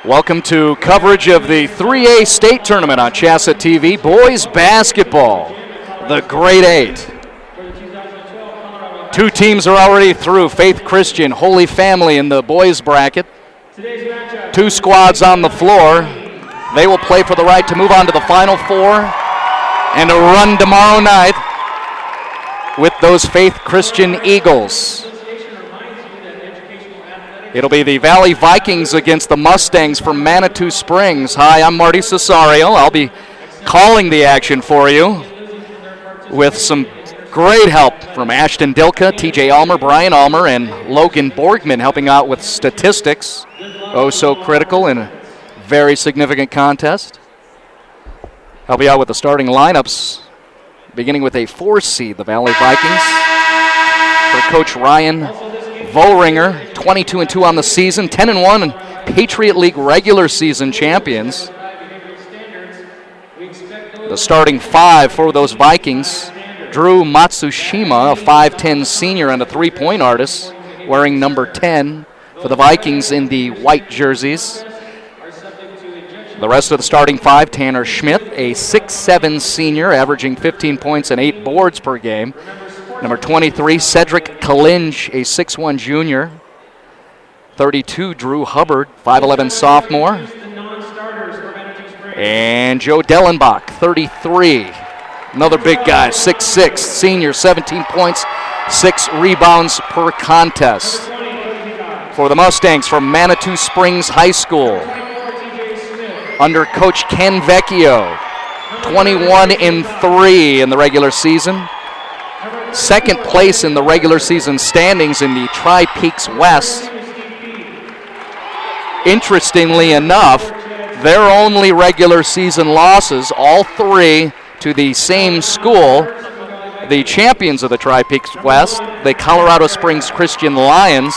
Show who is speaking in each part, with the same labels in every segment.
Speaker 1: Welcome to coverage of the 3A state tournament on CHSAA TV. Boys basketball, the grade 8. Two teams are already through, Faith Christian, Holy Family in the boys bracket. Two squads on the floor. They will play for the right to move on to the Final Four and a run tomorrow night with those Faith Christian Eagles. It'll be the Valley Vikings against the Mustangs from Manitou Springs. Hi, I'm Marty Cesario. I'll be calling the action for you with some great help from Ashton Dilka, TJ Almer, Brian Almer, and Logan Borgman helping out with statistics. Oh, so critical in a very significant contest. I'll be out with the starting lineups, beginning with a 4 seed, the Valley Vikings. For Coach Ryan Vohringer, 22-2 on the season, 10-1 and Patriot League regular season champions. The starting 5 for those Vikings: Drew Matsushima, a 5'10 senior and a three-point artist, wearing number 10 for the Vikings in the white jerseys. The rest of the starting 5: Tanner Schmidt, a 6'7 senior, averaging 15 points and 8 boards per game. Number 23, Cedric Kalinj, a 6'1 junior. 32, Drew Hubbard, 5'11 sophomore. And Joe Dellenbach, 33. Another big guy, 6'6 senior, 17 points, 6 rebounds per contest. For the Mustangs from Manitou Springs High School, under Coach Ken Vecchio, 21-3 in the regular season. Second place in the regular season standings in the Tri-Peaks West. Interestingly enough, their only regular season losses, all 3 to the same school, the champions of the Tri-Peaks West, the Colorado Springs Christian Lions,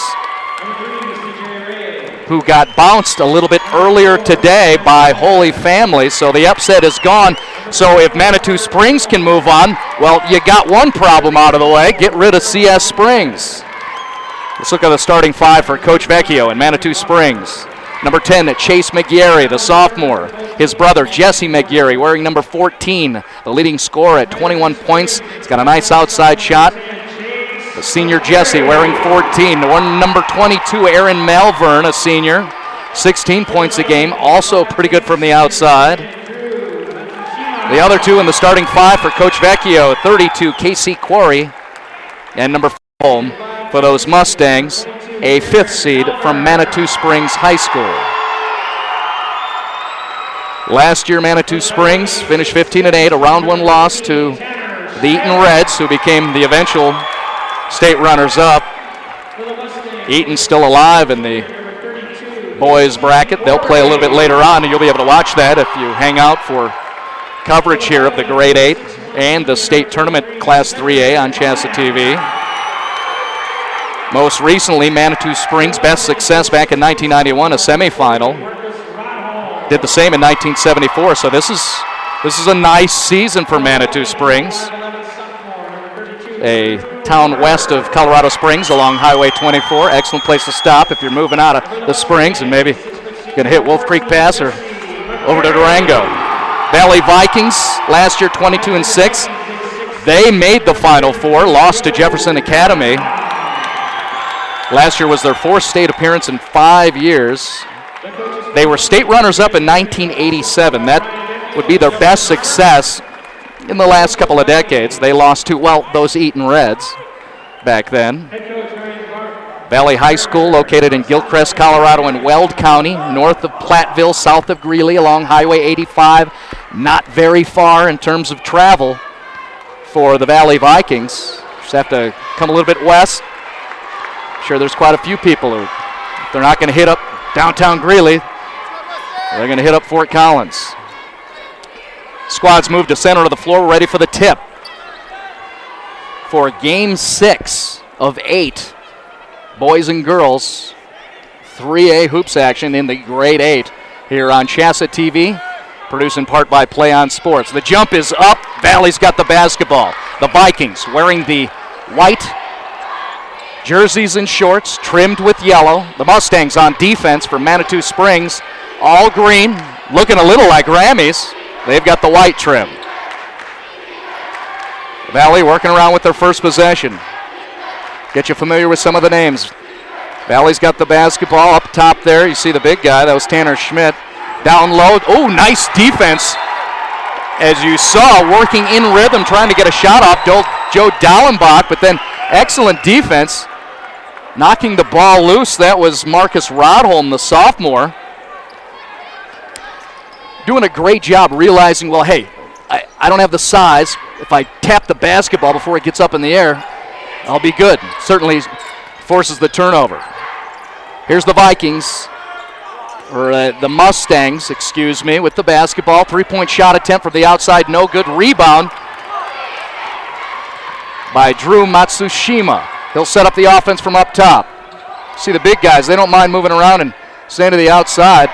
Speaker 1: who got bounced a little bit earlier today by Holy Family, so the upset is gone. So if Manitou Springs can move on, well, you got one problem out of the way. Get rid of CS Springs. Let's look at the starting 5 for Coach Vecchio in Manitou Springs. Number 10, Chase McGarry, the sophomore. His brother, Jesse McGarry, wearing number 14, the leading scorer at 21 points. He's got a nice outside shot. The senior Jesse wearing 14. The one number 22, Aaron Malvern, a senior, 16 points a game, also pretty good from the outside. The other 2 in the starting 5 for Coach Vecchio, 32, Casey Quarry, and number 4 home for those Mustangs, a 5th seed from Manitou Springs High School. Last year, Manitou Springs finished 15-8, a round 1 loss to the Eaton Reds, who became the eventual state runners-up. Eaton's still alive in the boys bracket. They'll play a little bit later on, and you'll be able to watch that if you hang out for coverage here of the grade 8 and the state tournament class 3A on CHSAA TV. Most recently, Manitou Springs' best success back in 1991, a semifinal. Did the same in 1974, so this is a nice season for Manitou Springs. A town west of Colorado Springs along Highway 24. Excellent place to stop if you're moving out of the Springs and maybe going to hit Wolf Creek Pass or over to Durango. Valley Vikings, last year 22-6. They made the Final Four, lost to Jefferson Academy. Last year was their 4th state appearance in 5 years. They were state runners-up in 1987. That would be their best success in the last couple of decades. They lost to, well, those Eaton Reds back then. Valley High School, located in Gilchrist, Colorado, in Weld County, north of Platteville, south of Greeley, along Highway 85. Not very far in terms of travel for the Valley Vikings. Just have to come a little bit west. I'm sure there's quite a few people who, if they're not going to hit up downtown Greeley, they're going to hit up Fort Collins. Squads move to center of the floor, ready for the tip for Game 6 of 8. Boys and girls, 3A hoops action in the grade 8 here on CHSAA TV, produced in part by Play On Sports. The jump is up. Valley's got the basketball. The Vikings wearing the white Jerseys and shorts trimmed with yellow. The Mustangs on defense for Manitou Springs, all green, looking a little like Rammies. They've got the white trim. Valley working around with their first possession. Get you familiar with some of the names. Valley's got the basketball up top there. You see the big guy. That was Tanner Schmidt. Down low. Oh, nice defense. As you saw, working in rhythm, trying to get a shot off Joe Dallenbach, but then excellent defense. Knocking the ball loose. That was Marcus Rodholm, the sophomore. Doing a great job realizing, well, hey, I don't have the size. If I tap the basketball before it gets up in the air, I'll be good. Certainly forces the turnover. Here's the Vikings, or the Mustangs, excuse me, with the basketball. 3-point shot attempt from the outside, no good. Rebound by Drew Matsushima. He'll set up the offense from up top. See the big guys, they don't mind moving around and staying to the outside.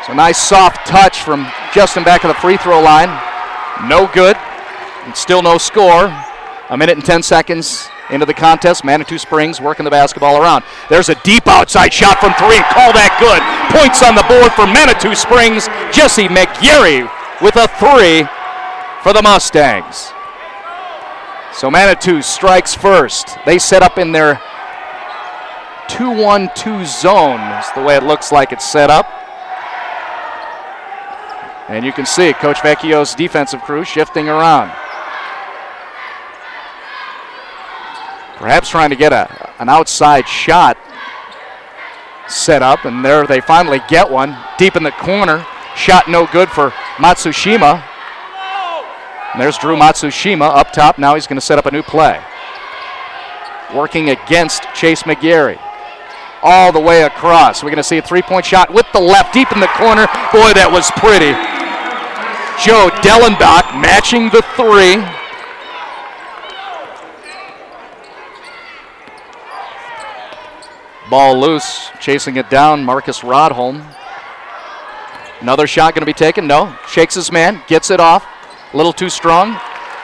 Speaker 1: So nice soft touch from Justin back of the free throw line. No good, and still no score. 1 minute and 10 seconds into the contest. Manitou Springs working the basketball around. There's a deep outside shot from 3, and call that good. Points on the board for Manitou Springs. Jesse McGarry with a 3 for the Mustangs. So Manitou strikes first. They set up in their 2-1-2 zone. That's the way it looks like it's set up. And you can see Coach Vecchio's defensive crew shifting around. Perhaps trying to get an outside shot set up, and there they finally get one. Deep in the corner. Shot no good for Matsushima. And there's Drew Matsushima up top. Now he's going to set up a new play. Working against Chase McGarry. All the way across. We're going to see a 3-point shot with the left, deep in the corner. Boy, that was pretty. Joe Dellenbach matching the 3. Ball loose, chasing it down, Marcus Rodholm. Another shot going to be taken, no. Shakes his man, gets it off. A little too strong.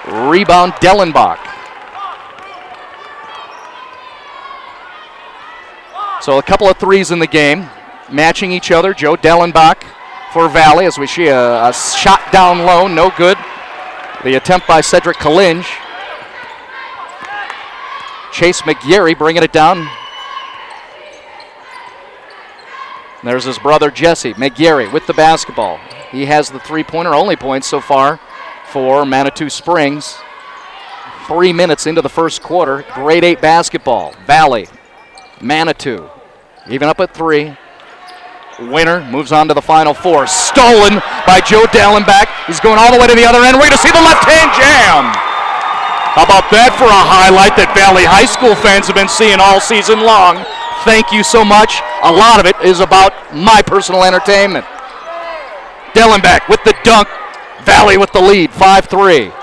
Speaker 1: Rebound, Dellenbach. So a couple of threes in the game, matching each other. Joe Dellenbach for Valley as we see a shot down low, no good. The attempt by Cedric Kalinge. Chase McGarry bringing it down. There's his brother Jesse McGarry with the basketball. He has the 3-pointer, only points so far for Manitou Springs. 3 minutes into the first quarter. Grade 8 basketball. Valley, Manitou, even up at 3. Winner moves on to the Final Four. Stolen by Joe Dallenbach. He's going all the way to the other end. We're going to see the left-hand jam. How about that for a highlight that Valley High School fans have been seeing all season long? Thank you so much. A lot of it is about my personal entertainment. Dellenbach with the dunk. Valley with the lead, 5-3.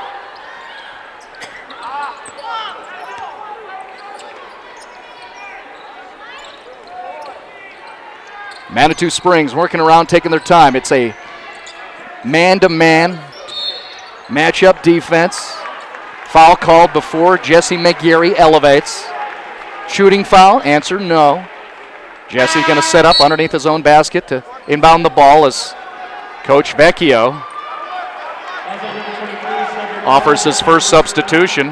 Speaker 1: Manitou Springs working around, taking their time. It's a man-to-man matchup defense. Foul called before Jesse McGarry elevates. Shooting foul, answer no. Jesse's going to set up underneath his own basket to inbound the ball as Coach Vecchio offers his first substitution.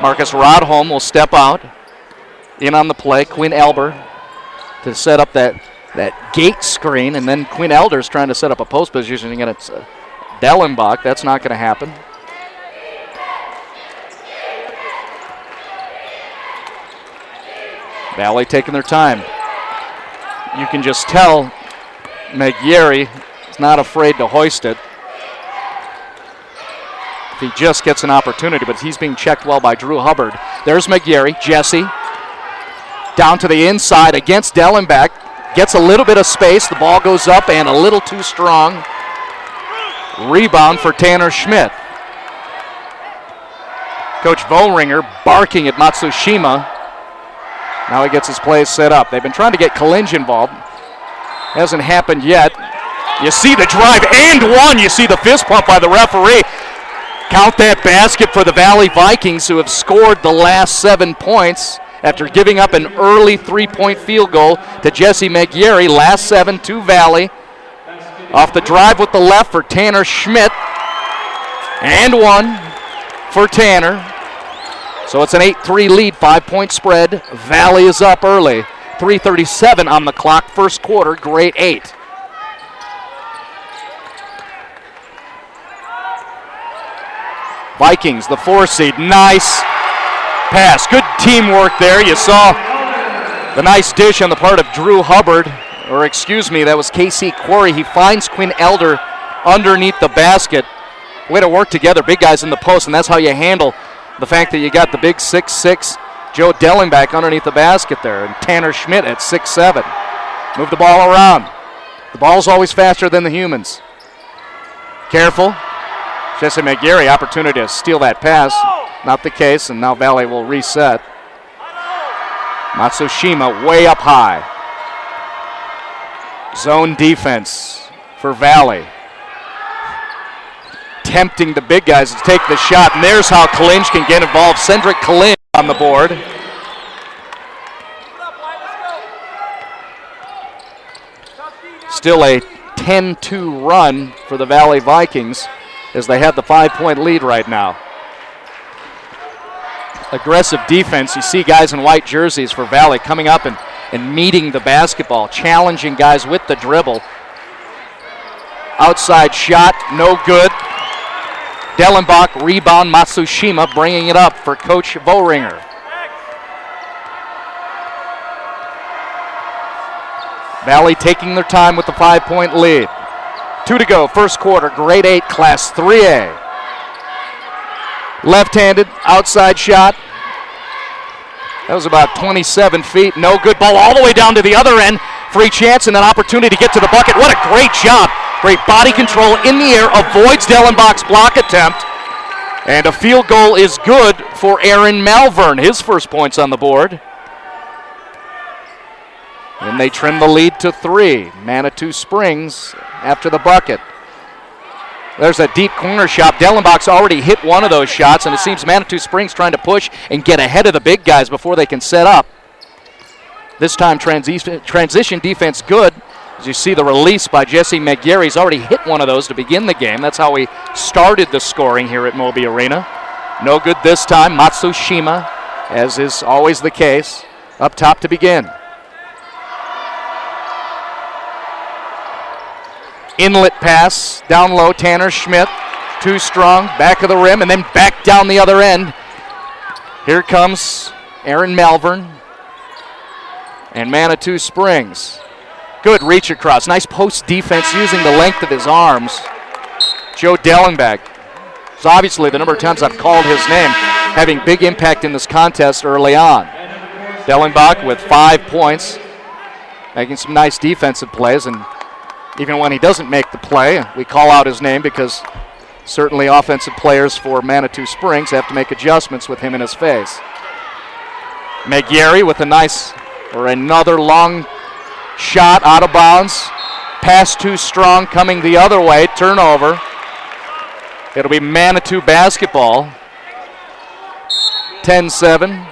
Speaker 1: Marcus Rodholm will step out. In on the play, Quinn Elber to set up that gate screen, and then Quinn Elder's trying to set up a post positioning, and it's Dellenbach. That's not going to happen. Valley taking their time. You can just tell McGarry is not afraid to hoist it. If he just gets an opportunity, but he's being checked well by Drew Hubbard. There's McGarry, Jesse. Down to the inside against Dellenbach. Gets a little bit of space. The ball goes up and a little too strong. Rebound for Tanner Schmidt. Coach Vollringer barking at Matsushima. Now he gets his plays set up. They've been trying to get Kalinge involved. Hasn't happened yet. You see the drive and one. You see the fist pump by the referee. Count that basket for the Valley Vikings, who have scored the last 7 points after giving up an early 3-point field goal to Jesse McGarry. Last 7 to Valley. Off the drive with the left for Tanner Schmidt. And one for Tanner. So it's an 8-3 lead, 5-point spread. Valley is up early. 3:37 on the clock, first quarter, grade 8. Vikings, the 4 seed, nice pass. Good teamwork there. You saw the nice dish on the part of Drew Hubbard, or excuse me, that was KC Quarry. He finds Quinn Elder underneath the basket. Way to work together, big guys in the post, and that's how you handle the fact that you got the big 6'6" Joe Dellenbach underneath the basket there, and Tanner Schmidt at 6'7". Move the ball around. The ball's always faster than the humans. Careful. Jesse McGarry, opportunity to steal that pass. Not the case, and now Valley will reset. Matsushima way up high. Zone defense for Valley. Tempting the big guys to take the shot, and there's how Kalinj can get involved. Cedric Kalinj on the board. Still a 10-2 run for the Valley Vikings as they have the 5-point lead right now. Aggressive defense. You see guys in white jerseys for Valley coming up and meeting the basketball, challenging guys with the dribble. Outside shot, no good. Dellenbach, rebound, Matsushima bringing it up for Coach Vohringer. Valley taking their time with the 5-point lead. 2 to go, first quarter, grade 8, class 3A. Left-handed, outside shot. That was about 27 feet, no good. Ball all the way down to the other end. Free chance and an opportunity to get to the bucket. What a great job. Great body control in the air, avoids Dellenbach's block attempt. And a field goal is good for Aaron Malvern, his first points on the board. And they trim the lead to 3. Manitou Springs after the bucket. There's a deep corner shot. Dellenbach's already hit one of those shots, and it seems Manitou Springs trying to push and get ahead of the big guys before they can set up. This time transition defense good. As you see the release by Jesse McGarry, he's already hit one of those to begin the game. That's how we started the scoring here at Moby Arena. No good this time. Matsushima, as is always the case, up top to begin. Inlet pass, down low, Tanner Schmidt, too strong, back of the rim, and then back down the other end. Here comes Aaron Malvern and Manitou Springs. Good reach across, nice post defense using the length of his arms. Joe Dellenbach. So obviously the number of times I've called his name, having big impact in this contest early on. Dellenbach with 5 points, making some nice defensive plays, and even when he doesn't make the play, we call out his name because certainly offensive players for Manitou Springs have to make adjustments with him in his face. McGarry with another long shot out of bounds. Pass too strong, coming the other way, turnover. It'll be Manitou basketball. 10-7.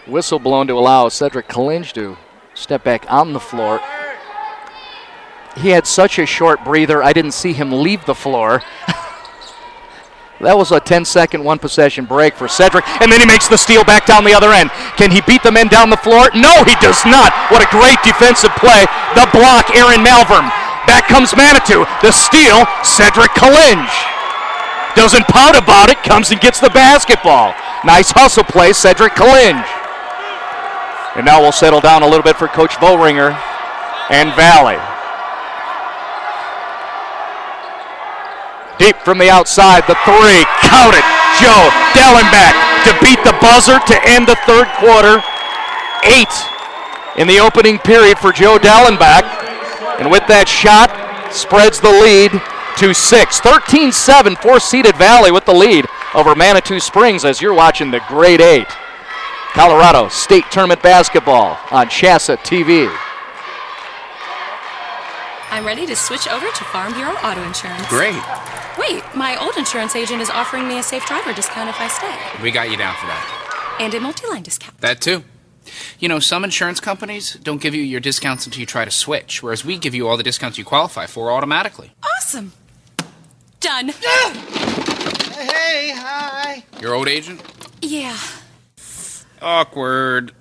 Speaker 1: Whistle blown to allow Cedric Kalinj to step back on the floor. He had such a short breather, I didn't see him leave the floor. That was a 10-second one-possession break for Cedric, and then he makes the steal back down the other end. Can he beat the men down the floor? No, he does not. What a great defensive play. The block, Aaron Malvern. Back comes Manitou. The steal, Cedric Kalinj. Doesn't pout about it, comes and gets the basketball. Nice hustle play, Cedric Kalinj. And now we'll settle down a little bit for Coach Vohringer and Valley. Deep from the outside, the 3, count it. Joe Dellenbach to beat the buzzer to end the third quarter. 8 in the opening period for Joe Dellenbach. And with that shot, spreads the lead to 6. 13-7, 4-seeded Valley with the lead over Manitou Springs as you're watching the grade 8 Colorado State Tournament basketball on CHSAA TV.
Speaker 2: I'm ready to switch over to Farm Bureau Auto Insurance.
Speaker 3: Great.
Speaker 2: Wait, my old insurance agent is offering me a safe driver discount if I stay.
Speaker 3: We got you down for that.
Speaker 2: And a multi-line discount.
Speaker 3: That too. You know, some insurance companies don't give you your discounts until you try to switch, whereas we give you all the discounts you qualify for automatically.
Speaker 2: Awesome. Done.
Speaker 4: Hey, hi.
Speaker 3: Your old agent?
Speaker 2: Yeah.
Speaker 3: Awkward.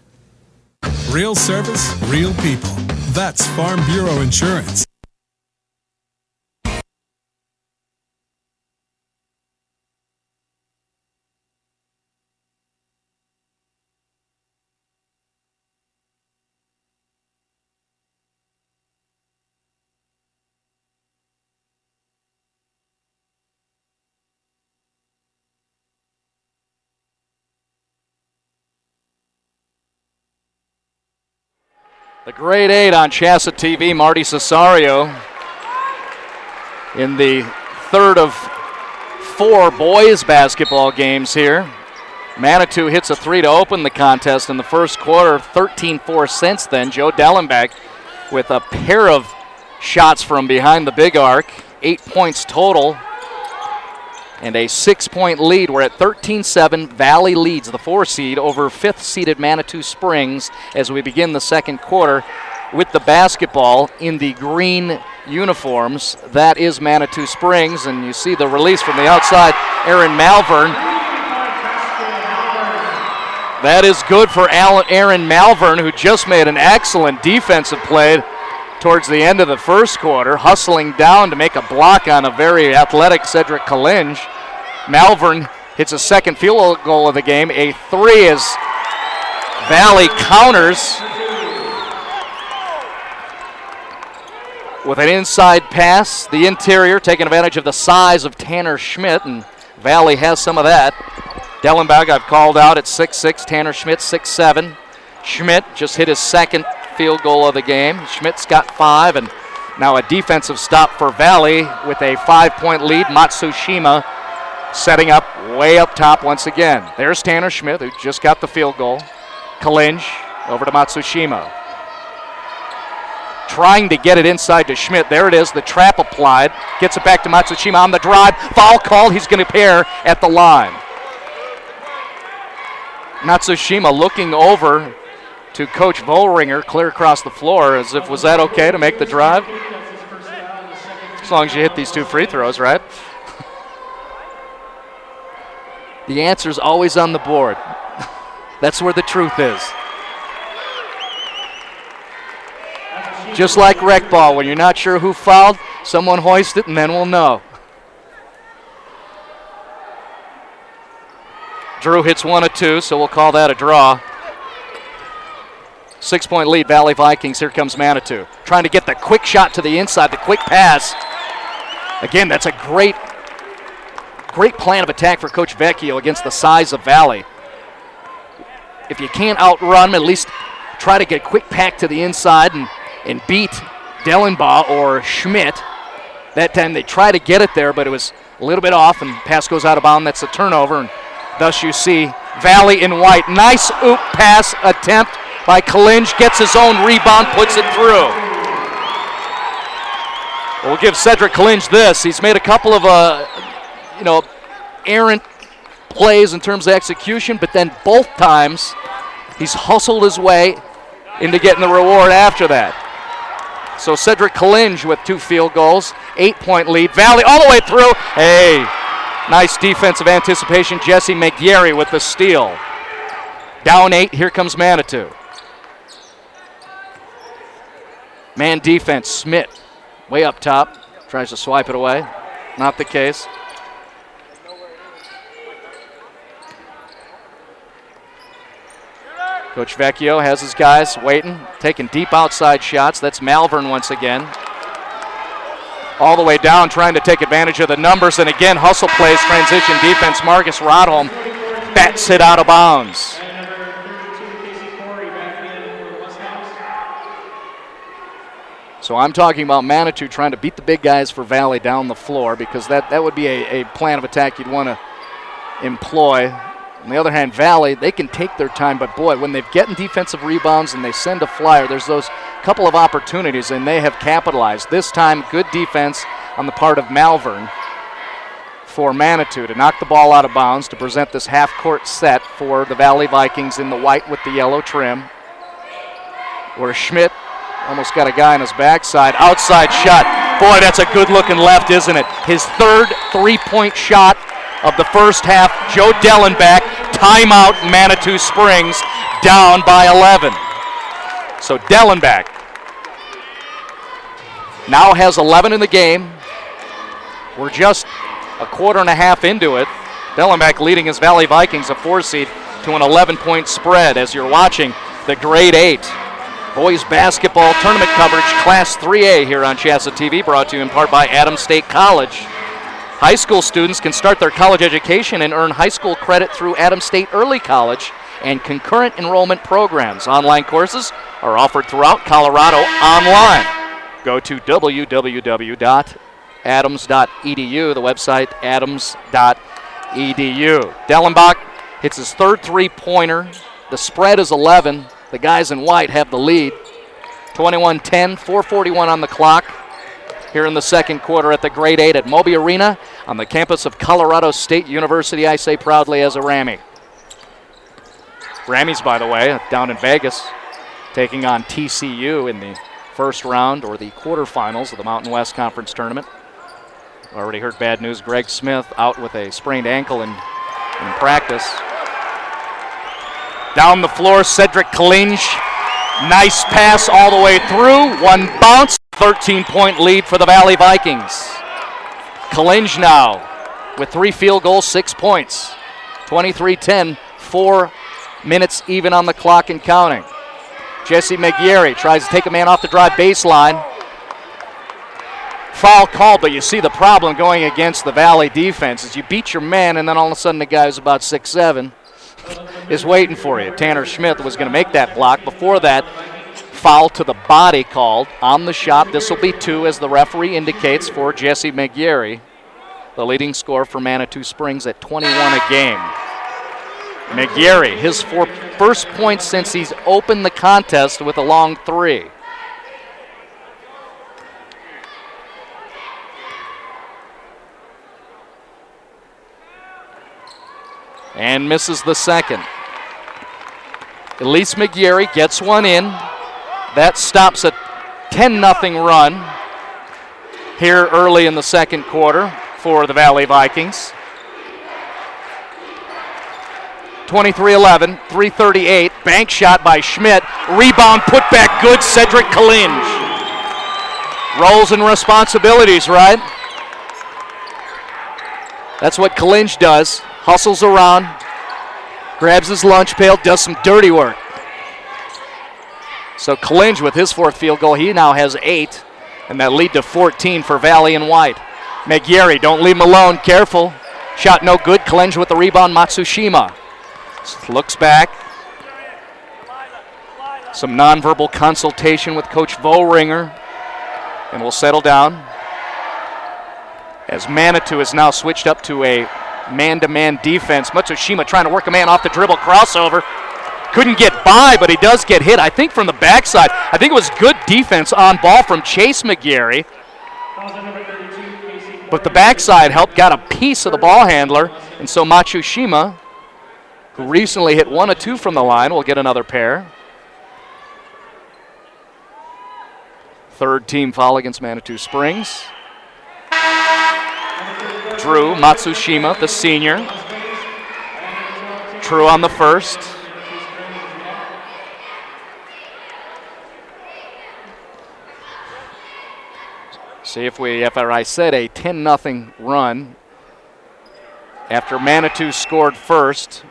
Speaker 5: Real service, real people. That's Farm Bureau Insurance.
Speaker 1: The grade 8 on CHSAA TV, Marty Cesario in the third of 4 boys basketball games here. Manitou hits a 3 to open the contest in the first quarter, 13-4 since then. Joe Dellenbeck with a pair of shots from behind the big arc, 8 points total, and a 6-point lead. We're at 13-7. Valley leads the 4 seed over 5th-seeded Manitou Springs as we begin the second quarter with the basketball in the green uniforms. That is Manitou Springs, and you see the release from the outside, Aaron Malvern. That is good for Aaron Malvern, who just made an excellent defensive play towards the end of the first quarter, hustling down to make a block on a very athletic Cedric Kalinge. Malvern hits a second field goal of the game. A 3 as Valley counters with an inside pass. The interior taking advantage of the size of Tanner Schmidt, and Valley has some of that. Dellenbach I've called out at 6'6", Tanner Schmidt 6'7". Schmidt just hit his second field goal of the game. Schmidt's got 5, and now a defensive stop for Valley with a 5-point lead. Matsushima setting up way up top once again. There's Tanner Schmidt, who just got the field goal. Kalinge over to Matsushima. Trying to get it inside to Schmidt. There it is, the trap applied. Gets it back to Matsushima on the drive. Foul called, he's going to pair at the line. Matsushima looking over to Coach Vollringer, clear across the floor, as if, was that okay to make the drive? As long as you hit these 2 free throws, right? The answer's always on the board. That's where the truth is. Just like rec ball, when you're not sure who fouled, someone hoist it and then we'll know. Drew hits 1 of 2, so we'll call that a draw. 6-point lead, Valley Vikings. Here comes Manitou. Trying to get the quick shot to the inside, the quick pass. Again, that's a great plan of attack for Coach Vecchio against the size of Valley. If you can't outrun him, at least try to get a quick pack to the inside and beat Dellenbaugh or Schmidt. That time they tried to get it there, but it was a little bit off, and pass goes out of bounds. That's a turnover, and thus you see Valley in white. Nice oop pass attempt by Kalinge, gets his own rebound, puts it through. We'll give Cedric Kalinge this. He's made a couple of, errant plays in terms of execution, but then both times he's hustled his way into getting the reward after that. So Cedric Kalinge with 2 field goals, 8-point lead. Valley all the way through. Hey, nice defensive anticipation. Jesse McGarry with the steal. Down 8, here comes Manitou. Man defense, Schmidt, way up top, tries to swipe it away. Not the case. Coach Vecchio has his guys waiting, taking deep outside shots. That's Malvern once again. All the way down, trying to take advantage of the numbers, and again, hustle plays, transition defense. Marcus Rodholm bats it out of bounds. So I'm talking about Manitou trying to beat the big guys for Valley down the floor, because that would be a plan of attack you'd want to employ. On the other hand, Valley, they can take their time, but boy, when they've gotten defensive rebounds and they send a flyer, there's those couple of opportunities, and they have capitalized. This time, good defense on the part of Malvern for Manitou to knock the ball out of bounds to present this half-court set for the Valley Vikings in the white with the yellow trim, where Schmidt almost got a guy on his backside. Outside shot. Boy, that's a good-looking left, isn't it? His third three-point shot of the first half. Joe Dellenbach, timeout, Manitou Springs, down by 11. So Dellenbach now has 11 in the game. We're just a quarter and a half into it. Dellenbach leading his Valley Vikings, a 4-seed, to an 11-point spread as you're watching the Grade 8 Boys Basketball Tournament coverage, Class 3A here on CHSAA TV, brought to you in part by Adams State College. High school students can start their college education and earn high school credit through Adams State Early College and concurrent enrollment programs. Online courses are offered throughout Colorado online. Go to www.adams.edu, the website adams.edu. Dellenbach hits his third three-pointer. The spread is 11. The guys in white have the lead. 21-10, 4:41 on the clock here in the second quarter at the Grade 8 at Moby Arena on the campus of Colorado State University, I say proudly as a Rammy. Rammies, by the way, down in Vegas, taking on TCU in the first round or the quarterfinals of the Mountain West Conference Tournament. Already heard bad news. Greg Smith out with a sprained ankle in practice. Down the floor, Cedric Kalinge. Nice pass all the way through. One bounce. 13-point lead for the Valley Vikings. Kalinge now with 3 field goals, 6 points. 23-10, 4 minutes even on the clock and counting. Jesse McGarry tries to take a man off the drive baseline. Foul called, but you see the problem going against the Valley defense is you beat your man, and then all of a sudden the guy who's about 6'7" is waiting for you. Tanner Schmidt was going to make that block. Before that, foul to the body called on the shot. This will be 2, as the referee indicates, for Jesse McGarry, the leading scorer for Manitou Springs at 21 a game. McGarry, his first points since he's opened the contest with a long 3. And misses the second. Elise McGarry gets one in. That stops a 10-0 run here early in the second quarter for the Valley Vikings. 23-11, 3:38. Bank shot by Schmidt. Rebound put back good, Cedric Kalinge. Roles and responsibilities, right? That's what Kalinge does. Hustles around, grabs his lunch pail, does some dirty work. So Kalinge with his 4th field goal, he now has 8, and that lead to 14 for Valley and White. McGarry, don't leave him alone, careful. Shot no good, Kalinge with the rebound, Matsushima. Looks back. Some nonverbal consultation with Coach Vohringer, and we'll settle down. As Manitou has now switched up to a man-to-man defense. Matsushima trying to work a man off the dribble, crossover. Couldn't get by, but he does get hit, I think, from the backside. I think it was good defense on ball from Chase McGarry. But the backside help got a piece of the ball handler, and so Matsushima, who recently hit 1 of 2 from the line, will get another pair. Third team foul against Manitou Springs. Drew Matsushima, the senior. True on the first. See if I said a 10-0 run after Manitou scored first,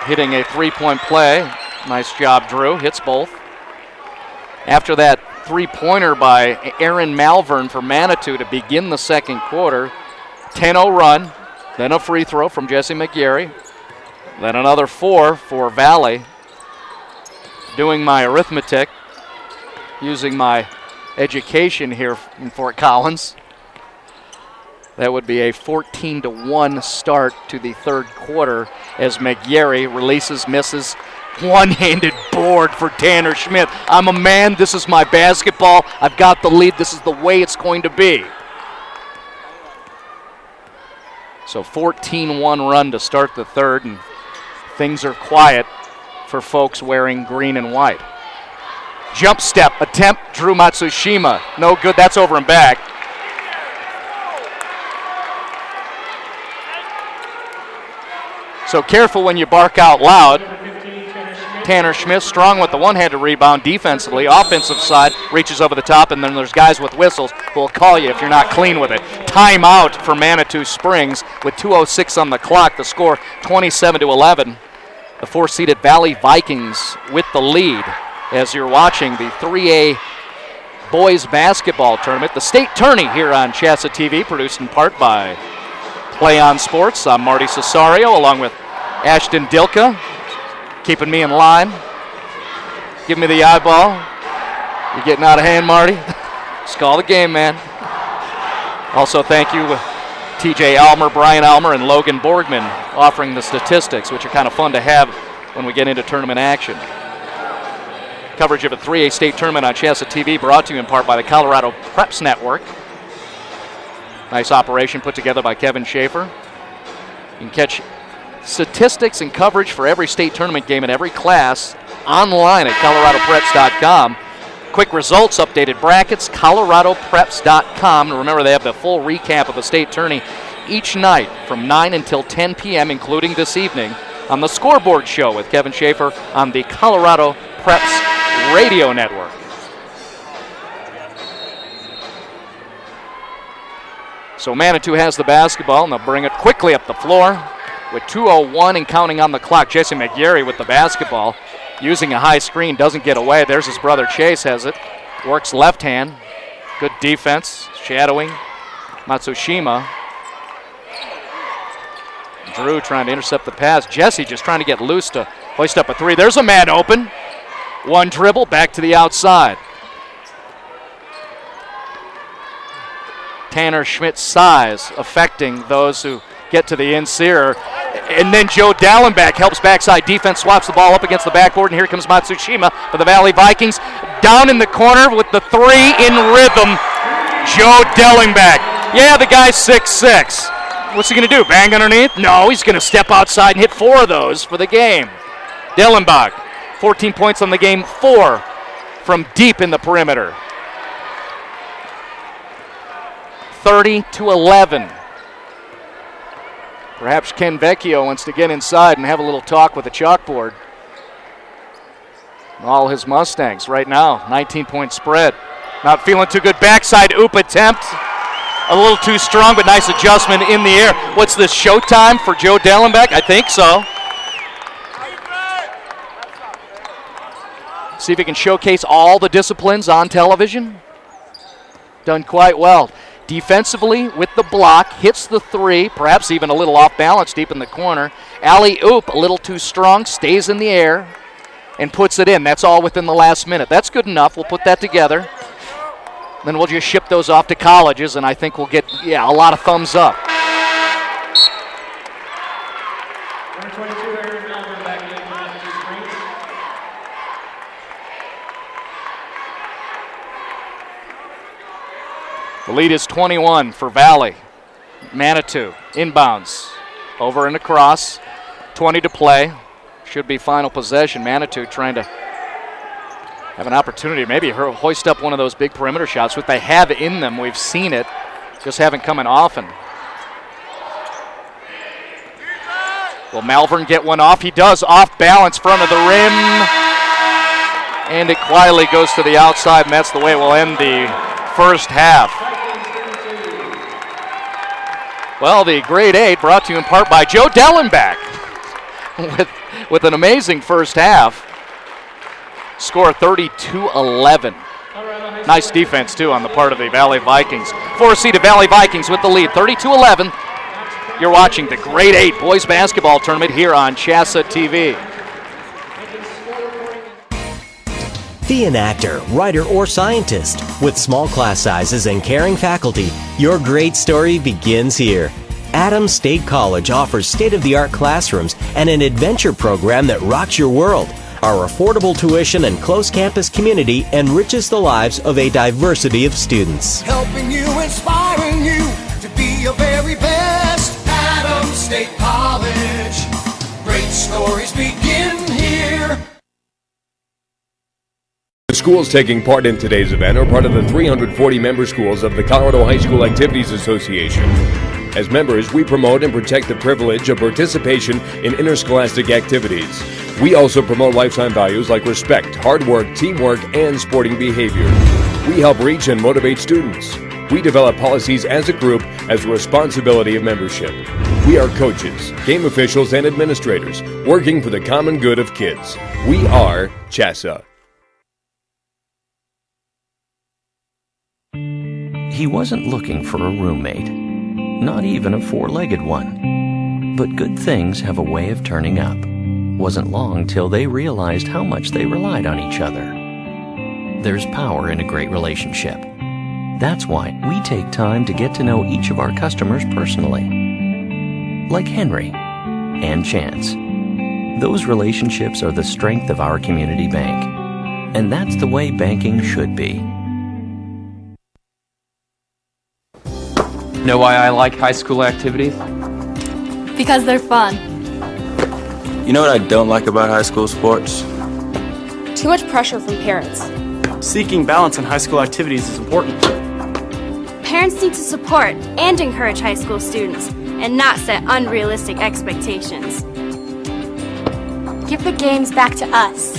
Speaker 1: hitting a 3-point play. Nice job, Drew. Hits both. After that 3-pointer by Aaron Malvern for Manitou to begin the second quarter, 10-0 run, then a free throw from Jesse McGarry, then another 4 for Valley. Doing my arithmetic, using my education here in Fort Collins, that would be a 14-1 start to the third quarter as McGarry releases, misses, One-handed board for Tanner Schmidt. I'm a man. This is my basketball. I've got the lead. This is the way it's going to be. So 14-1 run to start the third, and things are quiet for folks wearing green and white. Jump step attempt, Drew Matsushima. No good. That's over and back. So careful when you bark out loud. Tanner Schmidt strong with the one-handed rebound defensively. Offensive side reaches over the top, and then there's guys with whistles who will call you if you're not clean with it. Timeout for Manitou Springs with 2:06 on the clock. The score 27-11. The 4-seeded Valley Vikings with the lead as you're watching the 3A boys basketball tournament. The state tourney here on CHSAA TV, produced in part by Play On Sports. I'm Marty Cesario along with Ashton Dilka, keeping me in line. Give me the eyeball. You're getting out of hand, Marty. Just call the game, man. Also, thank you, TJ Almer, Brian Almer, and Logan Borgman offering the statistics, which are kind of fun to have when we get into tournament action. Coverage of a 3A state tournament on CHSAA TV brought to you in part by the Colorado Preps Network. Nice operation put together by Kevin Schaefer. You can catch statistics and coverage for every state tournament game in every class online at coloradopreps.com. Quick results, updated brackets, coloradopreps.com. And remember, they have the full recap of the state tourney each night from 9 until 10 p.m., including this evening, on the Scoreboard Show with Kevin Schaefer on the Colorado Preps Radio Network. So Manitou has the basketball, and they'll bring it quickly up the floor with 2:01 and counting on the clock. Jesse McGarry with the basketball, using a high screen, doesn't get away. There's his brother Chase has it. Works left hand. Good defense, shadowing Matsushima. Drew trying to intercept the pass. Jesse just trying to get loose to hoist up a three. There's a man open. One dribble, back to the outside. Tanner Schmidt's size affecting those who get to the inseer. And then Joe Dallenbach helps backside defense, swaps the ball up against the backboard, and here comes Matsushima for the Valley Vikings. Down in the corner with the three in rhythm, Joe Dallenbach. Yeah, the guy's 6'6". What's he going to do, bang underneath? No, he's going to step outside and hit 4 of those for the game. Dallenbach, 14 points on the game, 4 from deep in the perimeter. 30-11. Perhaps Ken Vecchio wants to get inside and have a little talk with the chalkboard. All his Mustangs right now, 19-point spread. Not feeling too good. Backside oop attempt. A little too strong, but nice adjustment in the air. What's this, showtime for Joe Dallenbach? I think so. See if he can showcase all the disciplines on television. Done quite well. Defensively with the block, hits the three, perhaps even a little off balance deep in the corner. Alley-oop, a little too strong, stays in the air, and puts it in. That's all within the last minute. That's good enough. We'll put that together. Then we'll just ship those off to colleges, and I think we'll get, a lot of thumbs up. The lead is 21 for Valley. Manitou, inbounds, over and across, 20 to play. Should be final possession. Manitou trying to have an opportunity, maybe hoist up one of those big perimeter shots, which they have in them. We've seen it, just haven't come in often. Will Malvern get one off? He does, off balance, front of the rim. And it quietly goes to the outside, and that's the way it will end the first half. Well, the grade 8 brought to you in part by Joe Dallenbach with an amazing first half. Score 32-11. Nice defense, too, on the part of the Valley Vikings. 4-seeded Valley Vikings with the lead, 32-11. You're watching the grade 8 boys basketball tournament here on CHSAA TV.
Speaker 6: Be an actor, writer, or scientist. With small class sizes and caring faculty, your great story begins here. Adams State College offers state-of-the-art classrooms and an adventure program that rocks your world. Our affordable tuition and close campus community enriches the lives of a diversity of students.
Speaker 7: Helping you, inspiring you to be your very best. Adams State College. Great stories begin here.
Speaker 8: The schools taking part in today's event are part of the 340 member schools of the Colorado High School Activities Association. As members, we promote and protect the privilege of participation in interscholastic activities. We also promote lifetime values like respect, hard work, teamwork, and sporting behavior. We help reach and motivate students. We develop policies as a group as a responsibility of membership. We are coaches, game officials, and administrators working for the common good of kids. We are CHSAA.
Speaker 9: He wasn't looking for a roommate, not even a four-legged one. But good things have a way of turning up. Wasn't long till they realized how much they relied on each other. There's power in a great relationship. That's why we take time to get to know each of our customers personally. Like Henry and Chance. Those relationships are the strength of our community bank. And that's the way banking should be.
Speaker 10: Know why I like high school activities?
Speaker 11: Because they're fun.
Speaker 12: You know what I don't like about high school sports?
Speaker 11: Too much pressure from parents.
Speaker 13: Seeking balance in high school activities is important.
Speaker 14: Parents need to support and encourage high school students and not set unrealistic expectations.
Speaker 15: Give the games back to us.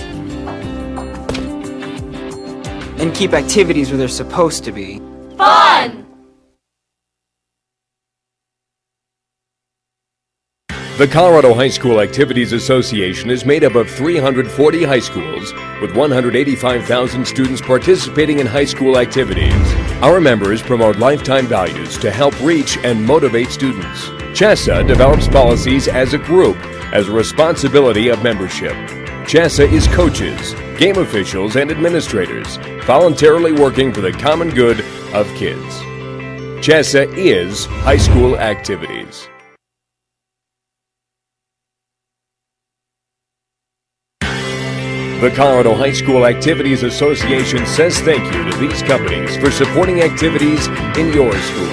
Speaker 16: And keep activities where they're supposed to be.
Speaker 14: Fun!
Speaker 8: The Colorado High School Activities Association is made up of 340 high schools with 185,000 students participating in high school activities. Our members promote lifetime values to help reach and motivate students. CHSAA develops policies as a group as a responsibility of membership. CHSAA is coaches, game officials, and administrators voluntarily working for the common good of kids. CHSAA is high school activities. The Colorado High School Activities Association says thank you to these companies for supporting activities in your school.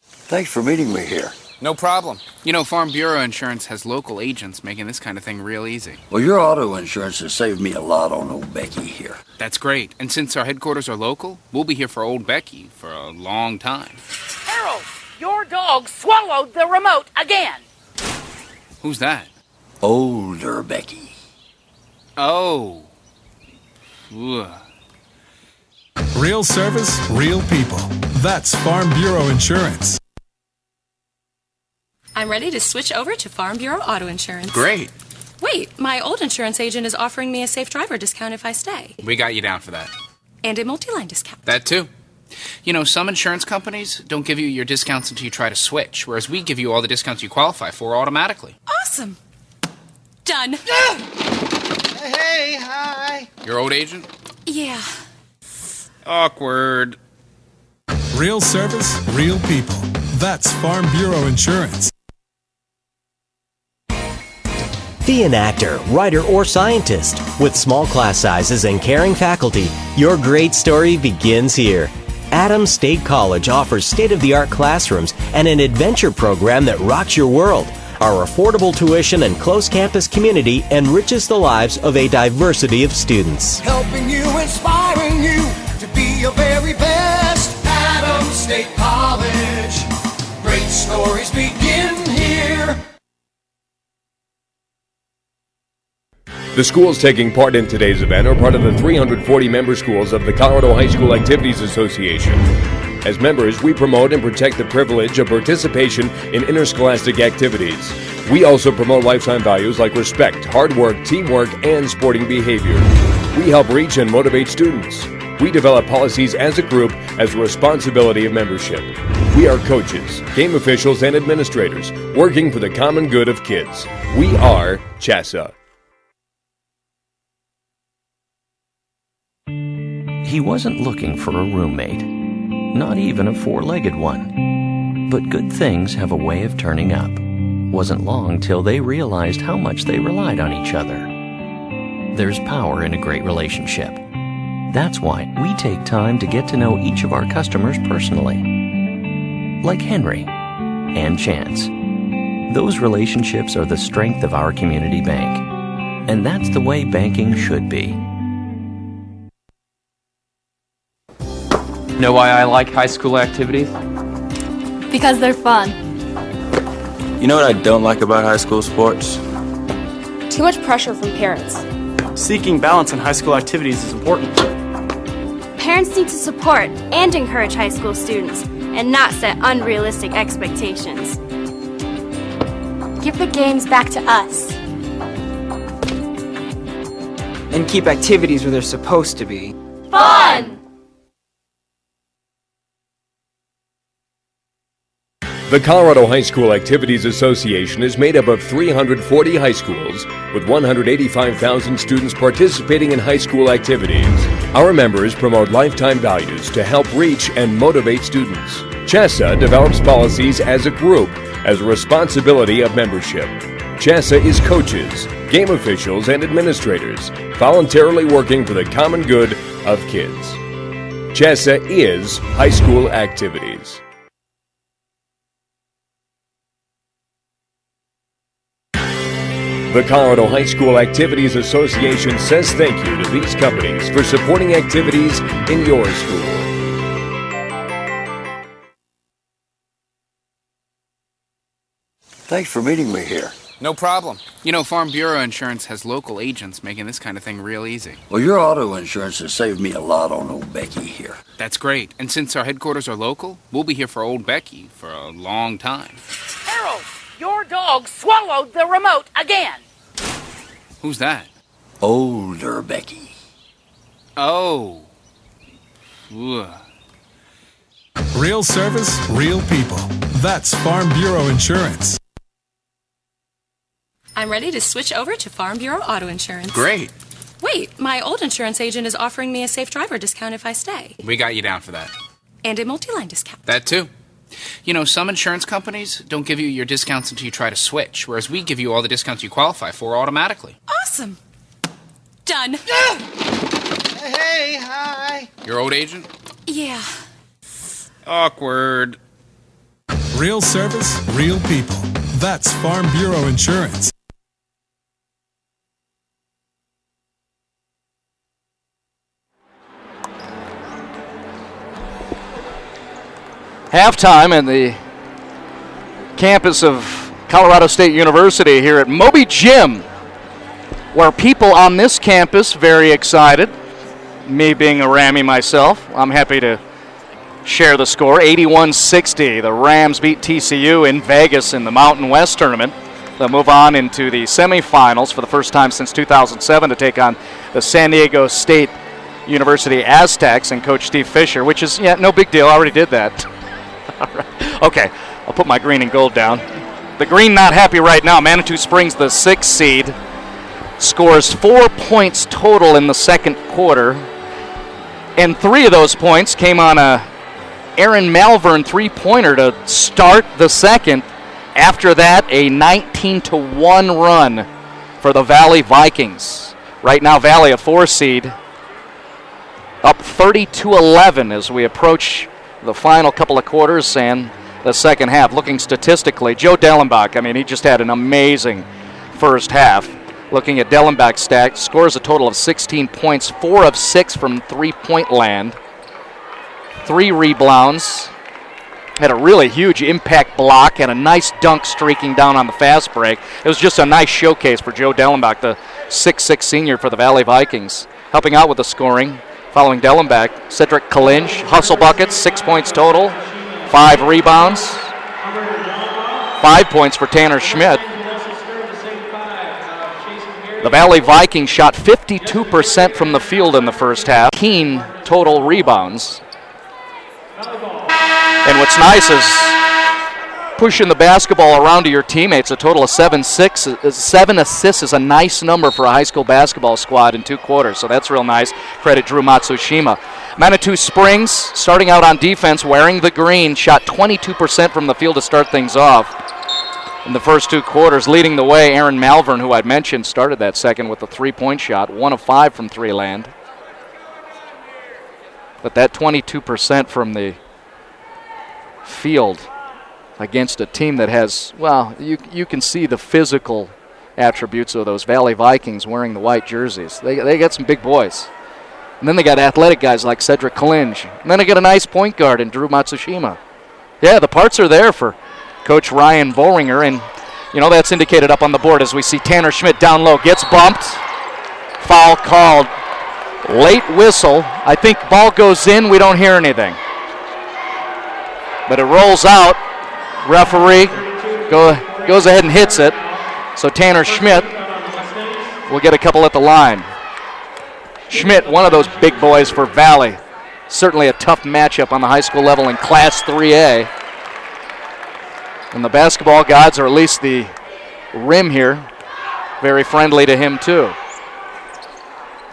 Speaker 17: Thanks for meeting me here.
Speaker 3: No problem. You know, Farm Bureau Insurance has local agents making this kind of thing real easy.
Speaker 17: Well, your auto insurance has saved me a lot on old Becky here.
Speaker 3: That's great. And since our headquarters are local, we'll be here for old Becky for a long time.
Speaker 18: Harold, your dog swallowed the remote again.
Speaker 3: Who's that?
Speaker 17: Older Becky.
Speaker 3: Oh. Ugh.
Speaker 5: Real service, real people. That's Farm Bureau Insurance.
Speaker 2: I'm ready to switch over to Farm Bureau Auto Insurance.
Speaker 3: Great.
Speaker 2: Wait, my old insurance agent is offering me a safe driver discount if I stay.
Speaker 3: We got you down for that.
Speaker 2: And a multi-line discount.
Speaker 3: That too. You know, some insurance companies don't give you your discounts until you try to switch, whereas we give you all the discounts you qualify for automatically.
Speaker 2: Awesome. Done.
Speaker 4: Hey, hi.
Speaker 3: Your old agent?
Speaker 2: Yeah.
Speaker 3: Awkward.
Speaker 5: Real service, real people. That's Farm Bureau Insurance.
Speaker 6: Be an actor, writer, or scientist. With small class sizes and caring faculty, your great story begins here. Adams State College offers state-of-the-art classrooms and an adventure program that rocks your world. Our affordable tuition and close campus community enriches the lives of a diversity of students.
Speaker 7: Helping you, inspiring you to be your very best. Adams State College. Great stories begin here.
Speaker 8: The schools taking part in today's event are part of the 340 member schools of the Colorado High School Activities Association. As members, we promote and protect the privilege of participation in interscholastic activities. We also promote lifetime values like respect, hard work, teamwork, and sporting behavior. We help reach and motivate students. We develop policies as a group as a responsibility of membership. We are coaches, game officials, and administrators working for the common good of kids. We are CHSAA.
Speaker 9: He wasn't looking for a roommate, not even a four-legged one. But good things have a way of turning up. Wasn't long till they realized how much they relied on each other. There's power in a great relationship. That's why we take time to get to know each of our customers personally. Like Henry and Chance. Those relationships are the strength of our community bank. And that's the way banking should be.
Speaker 10: Know why I like high school activities?
Speaker 11: Because they're fun.
Speaker 12: You know what I don't like about high school sports?
Speaker 11: Too much pressure from parents.
Speaker 13: Seeking balance in high school activities is important.
Speaker 14: Parents need to support and encourage high school students and not set unrealistic expectations.
Speaker 15: Give the games back to us.
Speaker 16: And keep activities where they're supposed to be.
Speaker 14: Fun!
Speaker 8: The Colorado High School Activities Association is made up of 340 high schools with 185,000 students participating in high school activities. Our members promote lifetime values to help reach and motivate students. CHSAA develops policies as a group as a responsibility of membership. CHSAA is coaches, game officials, and administrators voluntarily working for the common good of kids. CHSAA is high school activities. The Colorado High School Activities Association says thank you to these companies for supporting activities in your school.
Speaker 17: Thanks for meeting me here.
Speaker 3: No problem. You know, Farm Bureau Insurance has local agents making this kind of thing real easy.
Speaker 17: Well, your auto insurance has saved me a lot on old Becky here.
Speaker 3: That's great. And since our headquarters are local, we'll be here for old Becky for a long time.
Speaker 18: Harold, your dog swallowed the remote again.
Speaker 3: Who's that?
Speaker 17: Older Becky.
Speaker 3: Oh. Ugh.
Speaker 5: Real service, real people. That's Farm Bureau Insurance.
Speaker 2: I'm ready to switch over to Farm Bureau Auto Insurance.
Speaker 3: Great.
Speaker 2: Wait, my old insurance agent is offering me a safe driver discount if I stay.
Speaker 3: We got you down for that.
Speaker 2: And a multi-line discount.
Speaker 3: That too. You know, some insurance companies don't give you your discounts until you try to switch, whereas we give you all the discounts you qualify for automatically.
Speaker 2: Awesome. Done.
Speaker 4: Hey, hi.
Speaker 3: Your old agent?
Speaker 2: Yeah.
Speaker 3: Awkward.
Speaker 5: Real service, real people. That's Farm Bureau Insurance.
Speaker 1: Halftime in the campus of Colorado State University here at Moby Gym, where people on this campus very excited. Me being a Rammy myself, I'm happy to share the score. 81-60, the Rams beat TCU in Vegas in the Mountain West tournament. They'll move on into the semifinals for the first time since 2007 to take on the San Diego State University Aztecs and Coach Steve Fisher, which is, no big deal. I already did that. Okay, I'll put my green and gold down. The green not happy right now. Manitou Springs, the 6th seed, scores 4 points total in the second quarter. And 3 of those points came on a Aaron Malvern three-pointer to start the second. After that, a 19-1 run for the Valley Vikings. Right now, Valley, a 4 seed, up 30-11 as we approach the final couple of quarters and the second half. Looking statistically, Joe Dellenbach, he just had an amazing first half. Looking at Dellenbach's stats, scores a total of 16 points, 4 of 6 from three-point land, 3 rebounds, had a really huge impact block, and a nice dunk streaking down on the fast break. It was just a nice showcase for Joe Dellenbach, the 6'6 senior for the Valley Vikings. Helping out with the scoring, following Dellenbach, Cedric Kalinch, hustle buckets, 6 points total, 5 rebounds, 5 points for Tanner Schmidt. The Valley Vikings shot 52% from the field in the first half, 18 total rebounds. And what's nice is pushing the basketball around to your teammates. A total of 7 assists is a nice number for a high school basketball squad in 2 quarters, so that's real nice. Credit Drew Matsushima. Manitou Springs, starting out on defense, wearing the green, shot 22% from the field to start things off in the first 2 quarters. Leading the way, Aaron Malvern, who I'd mentioned, started that second with a 3-point shot, 1 of 5 from 3 land. But that 22% from the field against a team that has, well, you can see the physical attributes of those Valley Vikings wearing the white jerseys. They got some big boys. And then they got athletic guys like Cedric Kalinge. And then they got a nice point guard in Drew Matsushima. Yeah, the parts are there for Coach Ryan Bohringer, and, you know, that's indicated up on the board as we see Tanner Schmidt down low. Gets bumped. Foul called. Late whistle. I think ball goes in. We don't hear anything. But it rolls out. Referee goes ahead and hits it. So Tanner Schmidt will get a couple at the line. Schmidt, one of those big boys for Valley. Certainly a tough matchup on the high school level in Class 3A. And the basketball gods, or at least the rim here, very friendly to him too.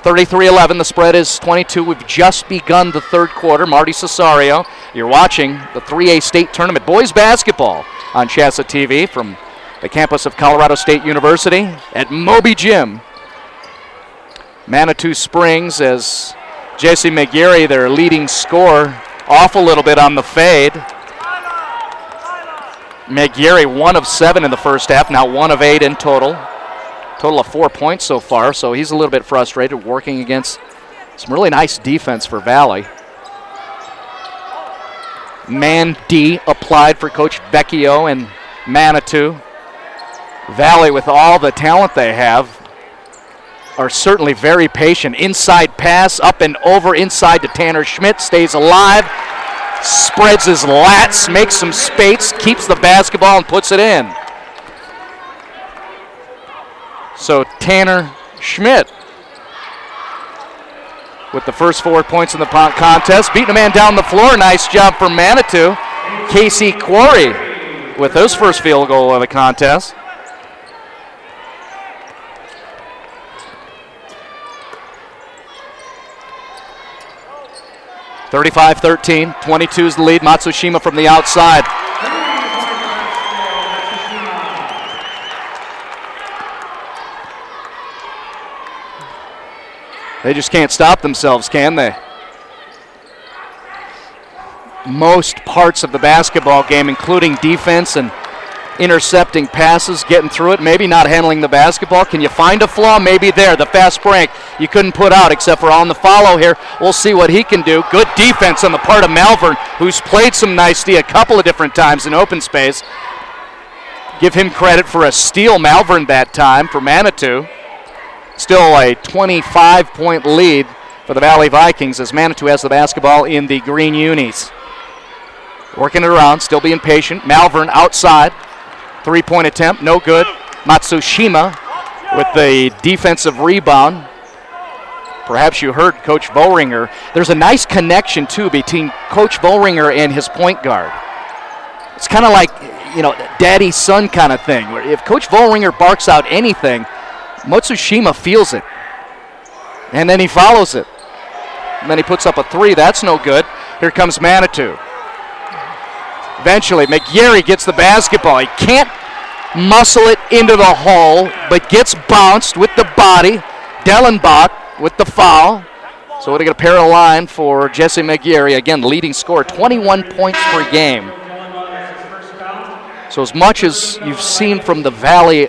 Speaker 1: 33-11, the spread is 22. We've just begun the 3rd quarter. Marty Cesario, you're watching the 3A state tournament boys basketball on CHSAA TV from the campus of Colorado State University at Moby Gym. Manitou Springs, as Jesse McGarry, their leading scorer, off a little bit on the fade. McGarry 1 of 7 in the first half, now 1 of 8 in total. Total of 4 points so far, so he's a little bit frustrated, working against some really nice defense for Valley. Man D applied for Coach Vecchio and Manitou. Valley, with all the talent they have, are certainly very patient. Inside pass, up and over, inside to Tanner Schmidt, stays alive, spreads his lats, makes some space, keeps the basketball and puts it in. So Tanner Schmidt with the first 4 points in the contest, beating a man down the floor. Nice job for Manitou. Casey Quarry with his first field goal of the contest. (35-13), 22 is the lead. Matsushima from the outside. They just can't stop themselves, can they? Most parts of the basketball game, including defense and intercepting passes, getting through it, maybe not handling the basketball. Can you find a flaw? Maybe there. The fast break you couldn't put out except for on the follow here. We'll see what he can do. Good defense on the part of Malvern, who's played some nice D a couple of different times in open space. Give him credit for a steal, Malvern, that time for Manitou. Still a 25-point lead for the Valley Vikings as Manitou has the basketball in the green unis. Working it around, still being patient. Malvern outside. 3-point attempt, no good. Matsushima with the defensive rebound. Perhaps you heard Coach Bohringer. There's a nice connection, too, between Coach Bohringer and his point guard. It's kind of like, you know, daddy-son kind of thing, where if Coach Bohringer barks out anything, Matsushima feels it, and then he follows it. And then he puts up a 3. That's no good. Here comes Manitou. Eventually, McGarry gets the basketball. He can't muscle it into the hole, but gets bounced with the body. Dellenbach with the foul. So we're going to pair a line for Jesse McGarry. Again, leading scorer, 21 points per game. So as much as you've seen from the Valley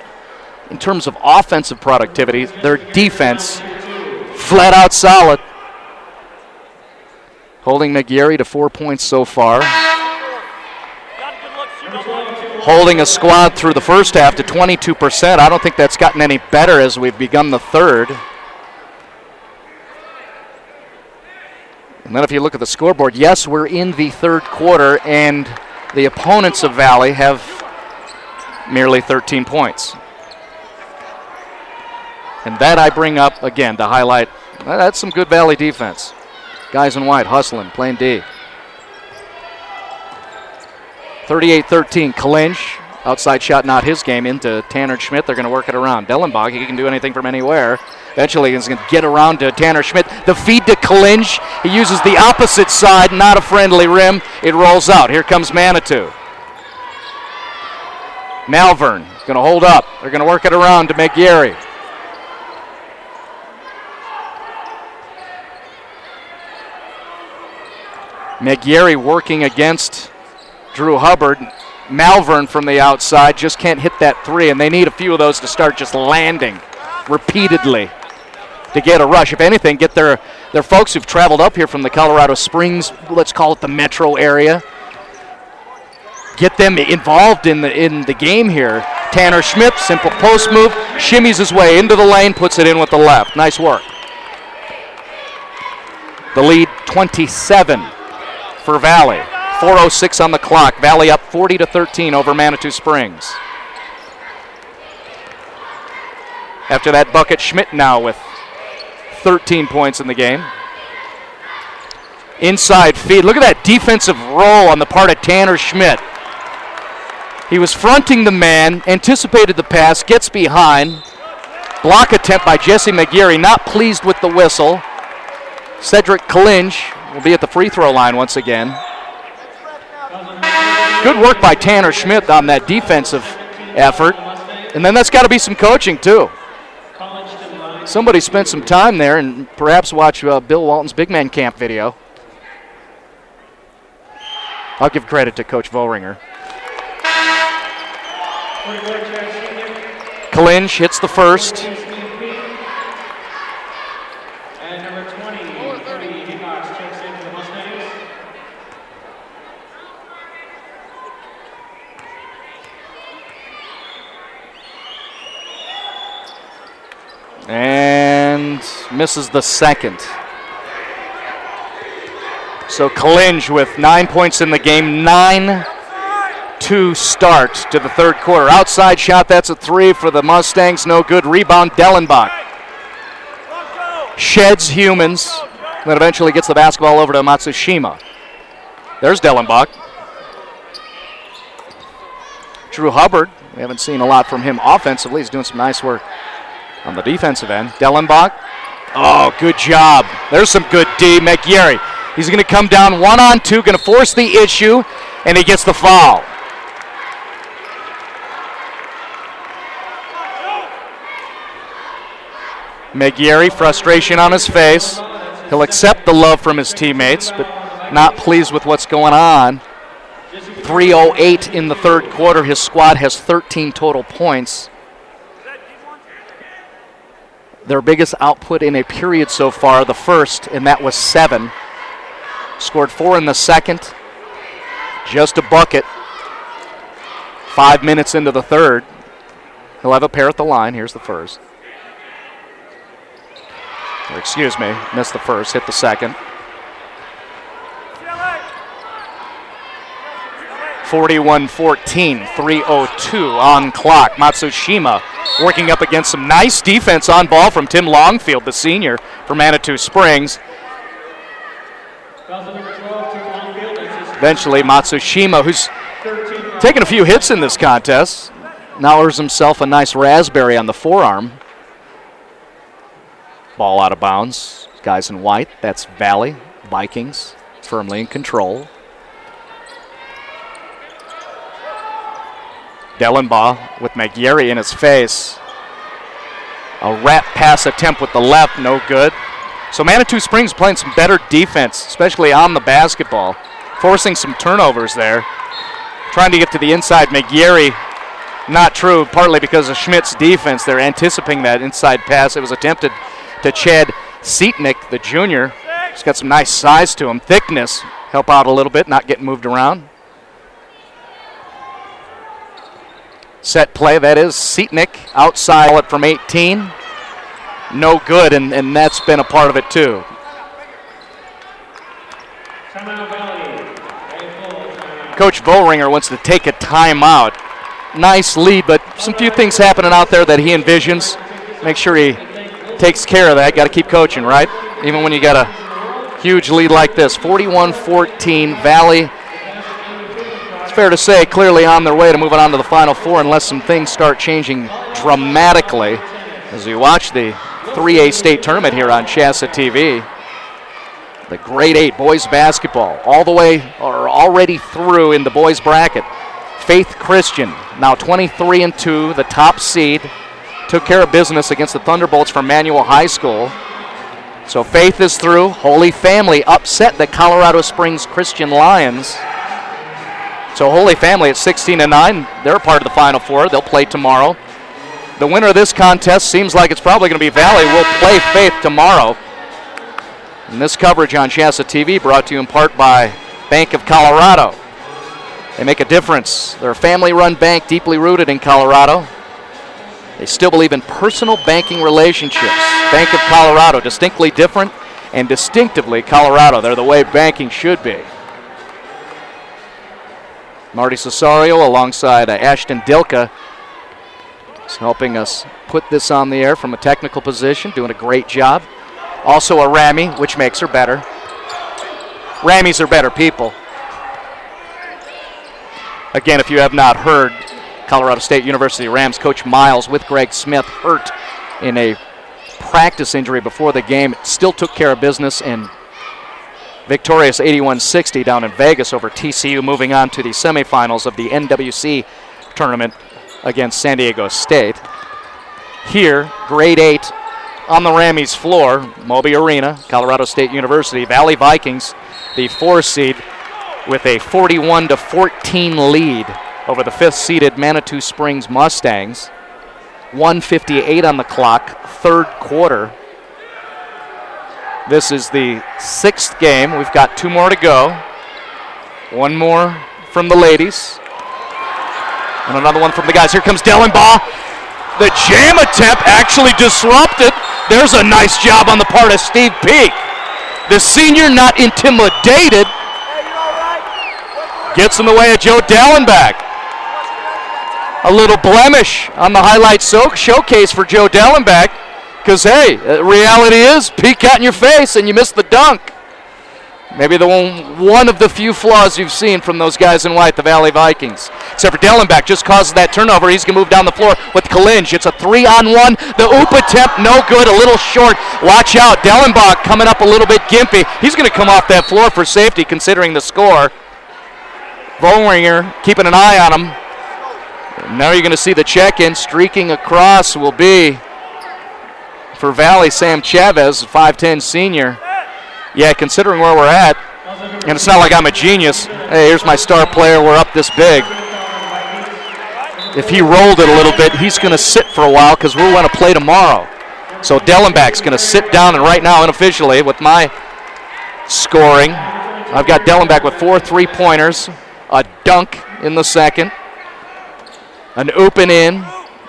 Speaker 1: in terms of offensive productivity, their defense flat out solid. Holding McGarry to 4 points so far. Holding a squad through the first half to 22%. I don't think that's gotten any better as we've begun the third. And then if you look at the scoreboard, yes, we're in the 3rd quarter, and the opponents of Valley have merely 13 points. And that I bring up, again, to highlight, that's some good Valley defense. Guys in white, hustling, playing D. 38-13, Kalinch. Outside shot, not his game, into Tanner Schmidt. They're going to work it around. Dellenbach, he can do anything from anywhere. Eventually, he's going to get around to Tanner Schmidt. The feed to Kalinch. He uses the opposite side, not a friendly rim. It rolls out. Here comes Manitou. Malvern going to hold up. They're going to work it around to McGarry. McGarry working against Drew Hubbard. Malvern from the outside just can't hit that three, and they need a few of those to start just landing repeatedly to get a rush. If anything, get their folks who've traveled up here from the Colorado Springs, let's call it the metro area, get them involved in the game here. Tanner Schmidt, simple post move, shimmies his way into the lane, puts it in with the left. Nice work. The lead 27 for Valley. 4:06 on the clock. Valley up 40-13 over Manitou Springs. After that bucket, Schmidt now with 13 points in the game. Inside feed. Look at that defensive roll on the part of Tanner Schmidt. He was fronting the man, anticipated the pass, gets behind. Block attempt by Jesse McGarry, not pleased with the whistle. Cedric Kalinch will be at the free throw line once again. Good work by Tanner Schmidt on that defensive effort. And then that's got to be some coaching, too. Somebody spent some time there and perhaps watch Bill Walton's Big Man Camp video. I'll give credit to Coach Vohringer. Kalinch hits the first. And misses the second. So Kalinch with 9 points in the game, 9-2 start to the third quarter. Outside shot, that's a three for the Mustangs, no good. Rebound, Dellenbach. Sheds humans, then eventually gets the basketball over to Matsushima. There's Dellenbach. Drew Hubbard, we haven't seen a lot from him offensively. He's doing some nice work on the defensive end. Dellenbach. Oh, good job. There's some good D. McGarry. He's going to come down 1-on-2, going to force the issue, and he gets the foul. McGarry, frustration on his face. He'll accept the love from his teammates, but not pleased with what's going on. 3:08 in the third quarter. His squad has 13 total points. Their biggest output in a period so far, the first, and that was 7. Scored 4 in the second. Just a bucket. 5 minutes into the third. He'll have a pair at the line. Here's the first. Or excuse me, missed the first, hit the second. 41-14, 3:02 on clock. Matsushima working up against some nice defense on ball from Tim Longfield, the senior for Manitou Springs. Eventually, Matsushima, who's taken a few hits in this contest, now earns himself a nice raspberry on the forearm. Ball out of bounds. Guys in white, that's Valley. Vikings firmly in control. Dellenbaugh with McGarry in his face. A wrap pass attempt with the left, no good. So Manitou Springs playing some better defense, especially on the basketball. Forcing some turnovers there. Trying to get to the inside. McGarry, not true, partly because of Schmidt's defense. They're anticipating that inside pass. It was attempted to Chad Seatnick, the junior. He's got some nice size to him. Thickness, help out a little bit, not getting moved around. Set play, that is Seatnick outside from 18. No good, and that's been a part of it too. Coach Vohringer wants to take a timeout. Nice lead, but some few things happening out there that he envisions. Make sure he takes care of that. Got to keep coaching, right? Even when you got a huge lead like this. 41-14, Valley It's fair to say clearly on their way to moving on to the Final Four unless some things start changing dramatically as we watch the 3A state tournament here on CHSAA TV. The grade 8 boys basketball all the way or already through in the boys bracket. Faith Christian, now 23-2, the top seed, took care of business against the Thunderbolts from Manual High School. So Faith is through. Holy Family upset the Colorado Springs Christian Lions. So Holy Family at 16-9, they're a part of the Final Four. They'll play tomorrow. The winner of this contest seems like it's probably going to be Valley. Will play Faith tomorrow. And this coverage on CHSAA TV brought to you in part by Bank of Colorado. They make a difference. They're a family-run bank deeply rooted in Colorado. They still believe in personal banking relationships. Bank of Colorado, distinctly different and distinctively Colorado. They're the way banking should be. Marty Cesario alongside Ashton Dilka is helping us put this on the air from a technical position, doing a great job. Also a Rammy, which makes her better. Rammies are better people. Again, if you have not heard, Colorado State University Rams coach Miles with Greg Smith hurt in a practice injury before the game. Still took care of business and victorious 81-60 down in Vegas over TCU, moving on to the semifinals of the NWC tournament against San Diego State. Here, grade 8 on the Rammies floor, Moby Arena, Colorado State University, Valley Vikings, the 4 seed, with a 41-14 lead over the 5th-seeded Manitou Springs Mustangs. 1:58 on the clock, third quarter. This is the 6th game. We've got 2 more to go. 1 more from the ladies. And another one from the guys. Here comes Dellenbaugh. The jam attempt actually disrupted. There's a nice job on the part of Steve Peak. The senior not intimidated. Gets in the way of Joe Dellenbach. A little blemish on the highlight showcase for Joe Dellenbach. Because, hey, reality is Peak got in your face and you missed the dunk. Maybe the one of the few flaws you've seen from those guys in white, the Valley Vikings. Except for Dellenbach, just causes that turnover. He's going to move down the floor with Kalinj. It's a 3-on-1. The oop attempt, no good, a little short. Watch out, Dellenbach coming up a little bit gimpy. He's going to come off that floor for safety considering the score. Vollringer keeping an eye on him. And now you're going to see the check-in. Streaking across will be, for Valley, Sam Chavez, 5'10 senior. Yeah, considering where we're at, and it's not like I'm a genius. Hey, here's my star player. We're up this big. If he rolled it a little bit, he's going to sit for a while because we're going to play tomorrow. So Dellenbach's going to sit down, and right now, unofficially, with my scoring, I've got Dellenbach with 4 3-pointers, a dunk in the second, an open in,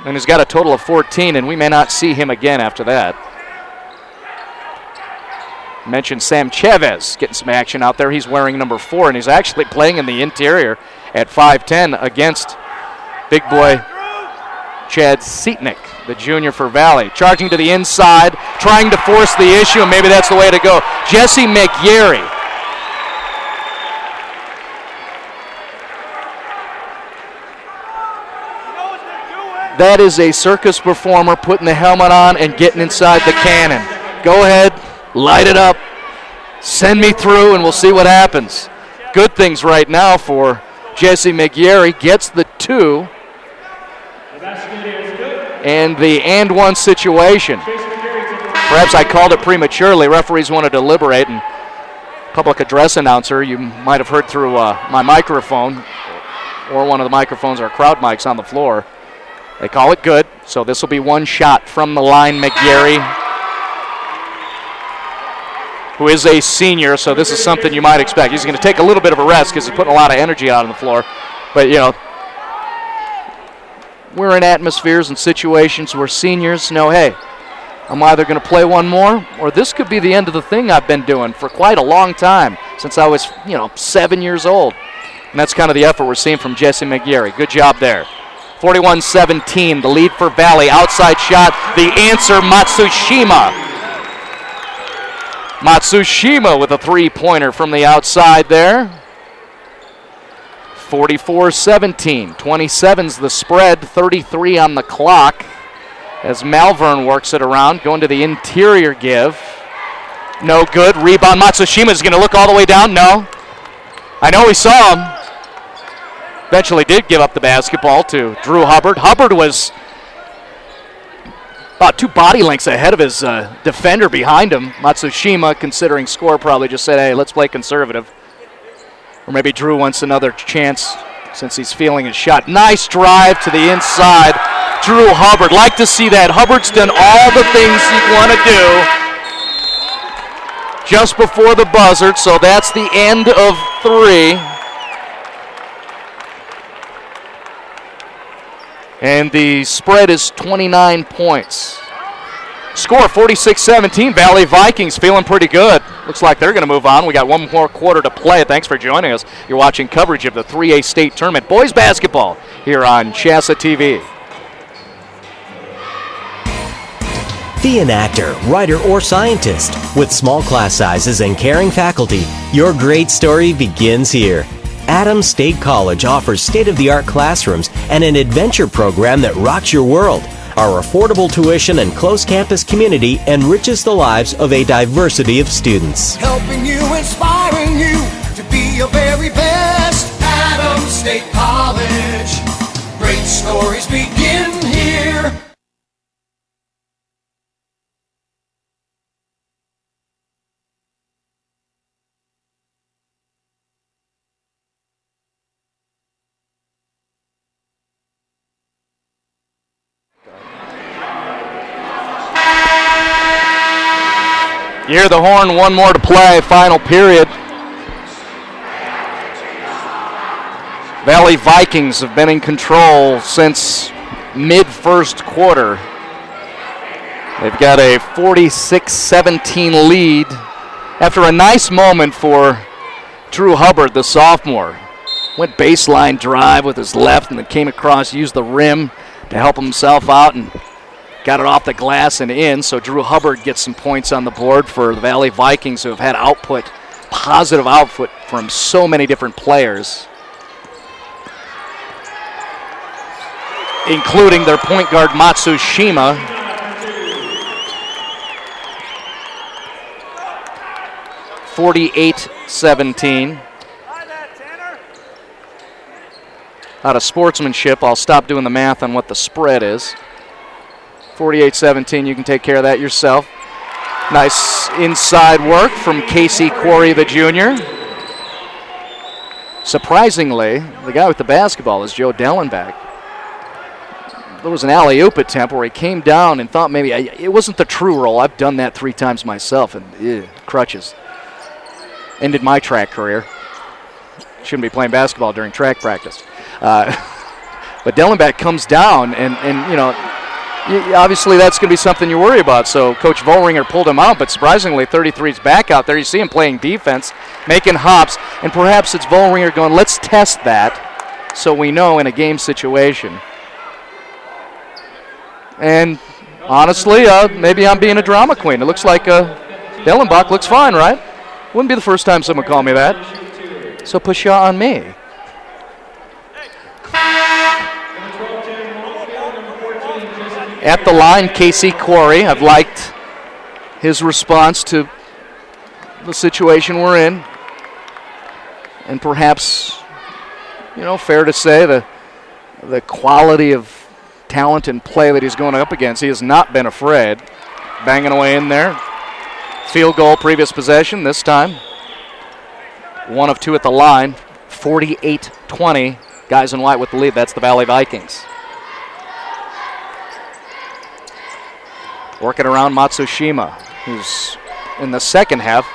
Speaker 1: and he's got a total of 14, and we may not see him again after that. Mentioned Sam Chavez getting some action out there. He's wearing number 4, and he's actually playing in the interior at 5'10 against big boy Chad Seatnick, the junior for Valley. Charging to the inside, trying to force the issue, and maybe that's the way to go. Jesse McGarry. That is a circus performer putting the helmet on and getting inside the cannon. Go ahead. Light it up, send me through, and we'll see what happens. Good things right now for Jesse McGarry. Gets the 2. And the and-1 situation. Perhaps I called it prematurely. Referees want to deliberate, and public address announcer, you might have heard through my microphone or one of the microphones or crowd mics on the floor. They call it good, so this will be 1 shot from the line, McGarry, who is a senior, so this is something you might expect. He's going to take a little bit of a rest because he's putting a lot of energy out on the floor. But, you know, we're in atmospheres and situations where seniors know, hey, I'm either going to play 1 more or this could be the end of the thing I've been doing for quite a long time, since I was, 7 years old. And that's kind of the effort we're seeing from Jesse McGarry. Good job there. 41-17, the lead for Valley. Outside shot, the answer, Matsushima. Matsushima with a 3-pointer from the outside there. 44-17. 27's the spread, 33 on the clock as Malvern works it around, going to the interior give. No good. Rebound. Matsushima is going to look all the way down. No. I know he saw him. Eventually did give up the basketball to Drew Hubbard. Hubbard was about 2 body lengths ahead of his defender behind him. Matsushima, considering score, probably just said, hey, let's play conservative. Or maybe Drew wants another chance since he's feeling his shot. Nice drive to the inside. Drew Hubbard. Like to see that. Hubbard's done all the things he'd want to do just before the buzzer, so that's the end of 3. And the spread is 29 points. Score 46-17. Valley Vikings feeling pretty good. Looks like they're going to move on. We got one more quarter to play. Thanks for joining us. You're watching coverage of the 3A state tournament boys basketball here on CHSAA TV.
Speaker 6: Be an actor, writer, or scientist. With small class sizes and caring faculty, your great story begins here. Adams State College offers state-of-the-art classrooms and an adventure program that rocks your world. Our affordable tuition and close campus community enriches the lives of a diversity of students.
Speaker 7: Helping you, inspiring you to be your very best. Adams State College. Great stories begin here.
Speaker 1: You hear the horn, one more to play, final period. Valley Vikings have been in control since mid-first quarter. They've got a 46-17 lead after a nice moment for Drew Hubbard, the sophomore. Went baseline drive with his left and then came across, used the rim to help himself out and got it off the glass and in, so Drew Hubbard gets some points on the board for the Valley Vikings, who have had output, positive output from so many different players, including their point guard Matsushima. (48-17). Out of sportsmanship, I'll stop doing the math on what the spread is. 48-17, you can take care of that yourself. Nice inside work from Casey Quarry, the junior. Surprisingly, the guy with the basketball is Joe Dellenbach. There was an alley-oop attempt where he came down and thought maybe, it wasn't the true roll. I've done that 3 times myself, and crutches. Ended my track career. Shouldn't be playing basketball during track practice. But Dellenbach comes down, and you know, obviously that's going to be something you worry about. So Coach Vollringer pulled him out, but surprisingly 33's back out there. You see him playing defense, making hops, and perhaps it's Vollringer going, let's test that so we know in a game situation. And honestly, maybe I'm being a drama queen. It looks like Dellenbach looks fine, right? Wouldn't be the first time someone called me that. So pshaw on me. At the line, Casey Quarry. I've liked his response to the situation we're in. And perhaps, you know, fair to say the quality of talent and play that he's going up against, he has not been afraid. Banging away in there. Field goal, previous possession, this time 1 of 2 at the line. 48-20. Guys in white with the lead. That's the Valley Vikings. Working around Matsushima, who's in the second half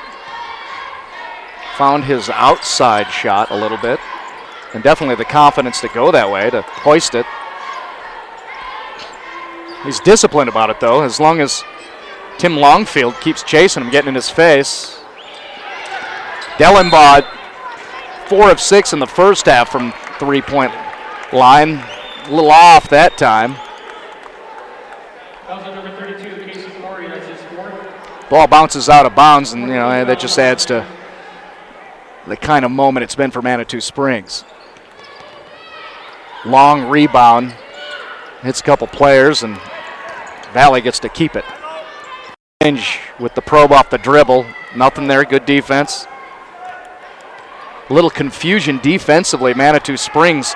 Speaker 1: found his outside shot a little bit, and definitely the confidence to go that way, to hoist it. He's disciplined about it, though, as long as Tim Longfield keeps chasing him, getting in his face. Dellenbach, 4 of 6 in the first half from three-point line. A little off that time. Ball bounces out of bounds, and you know that just adds to the kind of moment it's been for Manitou Springs. Long rebound. Hits a couple players, and Valley gets to keep it. With the probe off the dribble. Nothing there. Good defense. A little confusion defensively. Manitou Springs.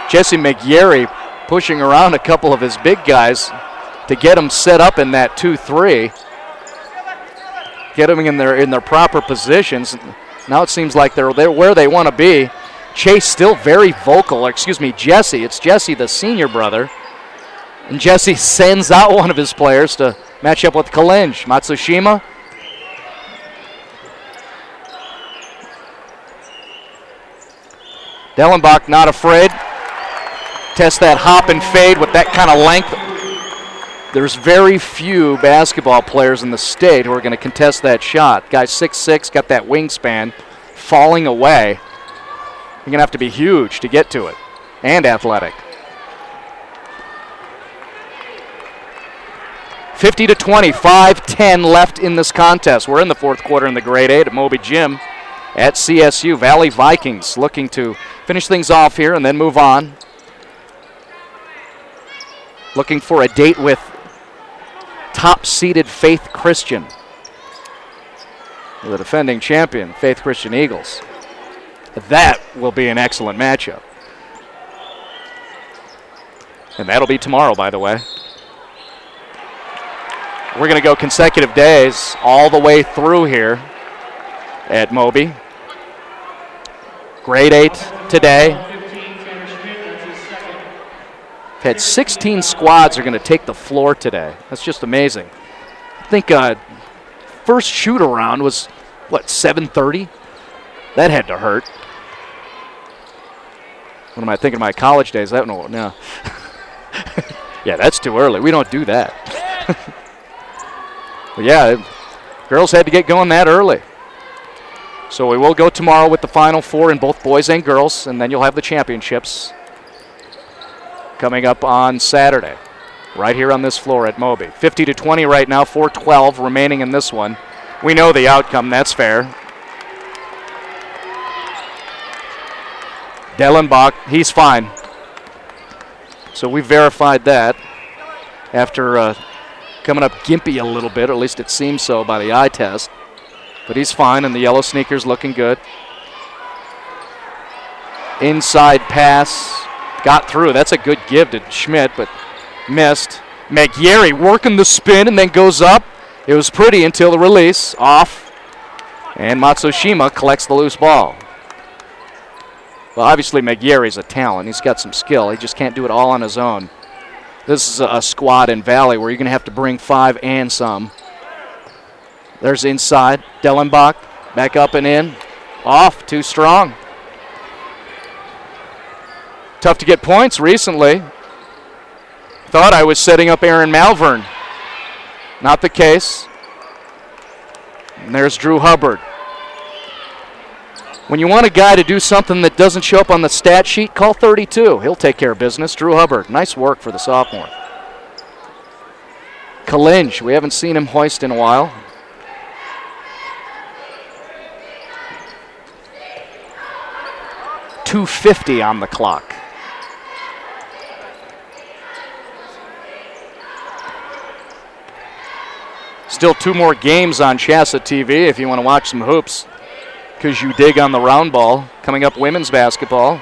Speaker 1: Jesse McYerry pushing around a couple of his big guys to get them set up in that 2-3. Get them in their proper positions. Now it seems like they're where they want to be. Chase still very vocal. Jesse. It's Jesse, the senior brother. And Jesse sends out one of his players to match up with Kalinj. Matsushima. Dellenbach not afraid. Test that hop and fade with that kind of length. There's very few basketball players in the state who are going to contest that shot. Guy 6'6", got that wingspan, falling away. You're going to have to be huge to get to it, and athletic. 50-20, 5:10 left in this contest. We're in the fourth quarter in the grade 8 at Moby Gym at CSU. Valley Vikings looking to finish things off here and then move on. Looking for a date with top-seeded Faith Christian, the defending champion, Faith Christian Eagles. That will be an excellent matchup. And that'll be tomorrow, by the way. We're going to go consecutive days all the way through here at Moby. Grade 8 today. Had 16 squads are going to take the floor today. That's just amazing. I think first shoot around was, 7:30? That had to hurt. What am I thinking of my college days? No. Yeah, that's too early. We don't do that. But yeah, girls had to get going that early. So we will go tomorrow with the Final Four in both boys and girls, and then you'll have the championships coming up on Saturday, right here on this floor at Moby. 50-20 right now, 4:12 remaining in this one. We know the outcome, that's fair. Dellenbach, he's fine. So we verified that after coming up gimpy a little bit, or at least it seems so by the eye test. But he's fine, and the yellow sneakers looking good. Inside pass, got through. That's a good give to Schmidt, but missed. McYerry working the spin and then goes up. It was pretty until the release, off. And Matsushima collects the loose ball. Well, obviously McYerry's a talent. He's got some skill. He just can't do it all on his own. This is a squad in Valley where you're going to have to bring 5 and some. There's inside. Dellenbach back up and in. Off, too strong. Tough to get points recently. Thought I was setting up Aaron Malvern. Not the case. And there's Drew Hubbard. When you want a guy to do something that doesn't show up on the stat sheet, call 32. He'll take care of business. Drew Hubbard, nice work for the sophomore. Kalinj, we haven't seen him hoist in a while. .250 on the clock. Still 2 more games on CHSAA TV if you want to watch some hoops, because you dig on the round ball. Coming up, women's basketball.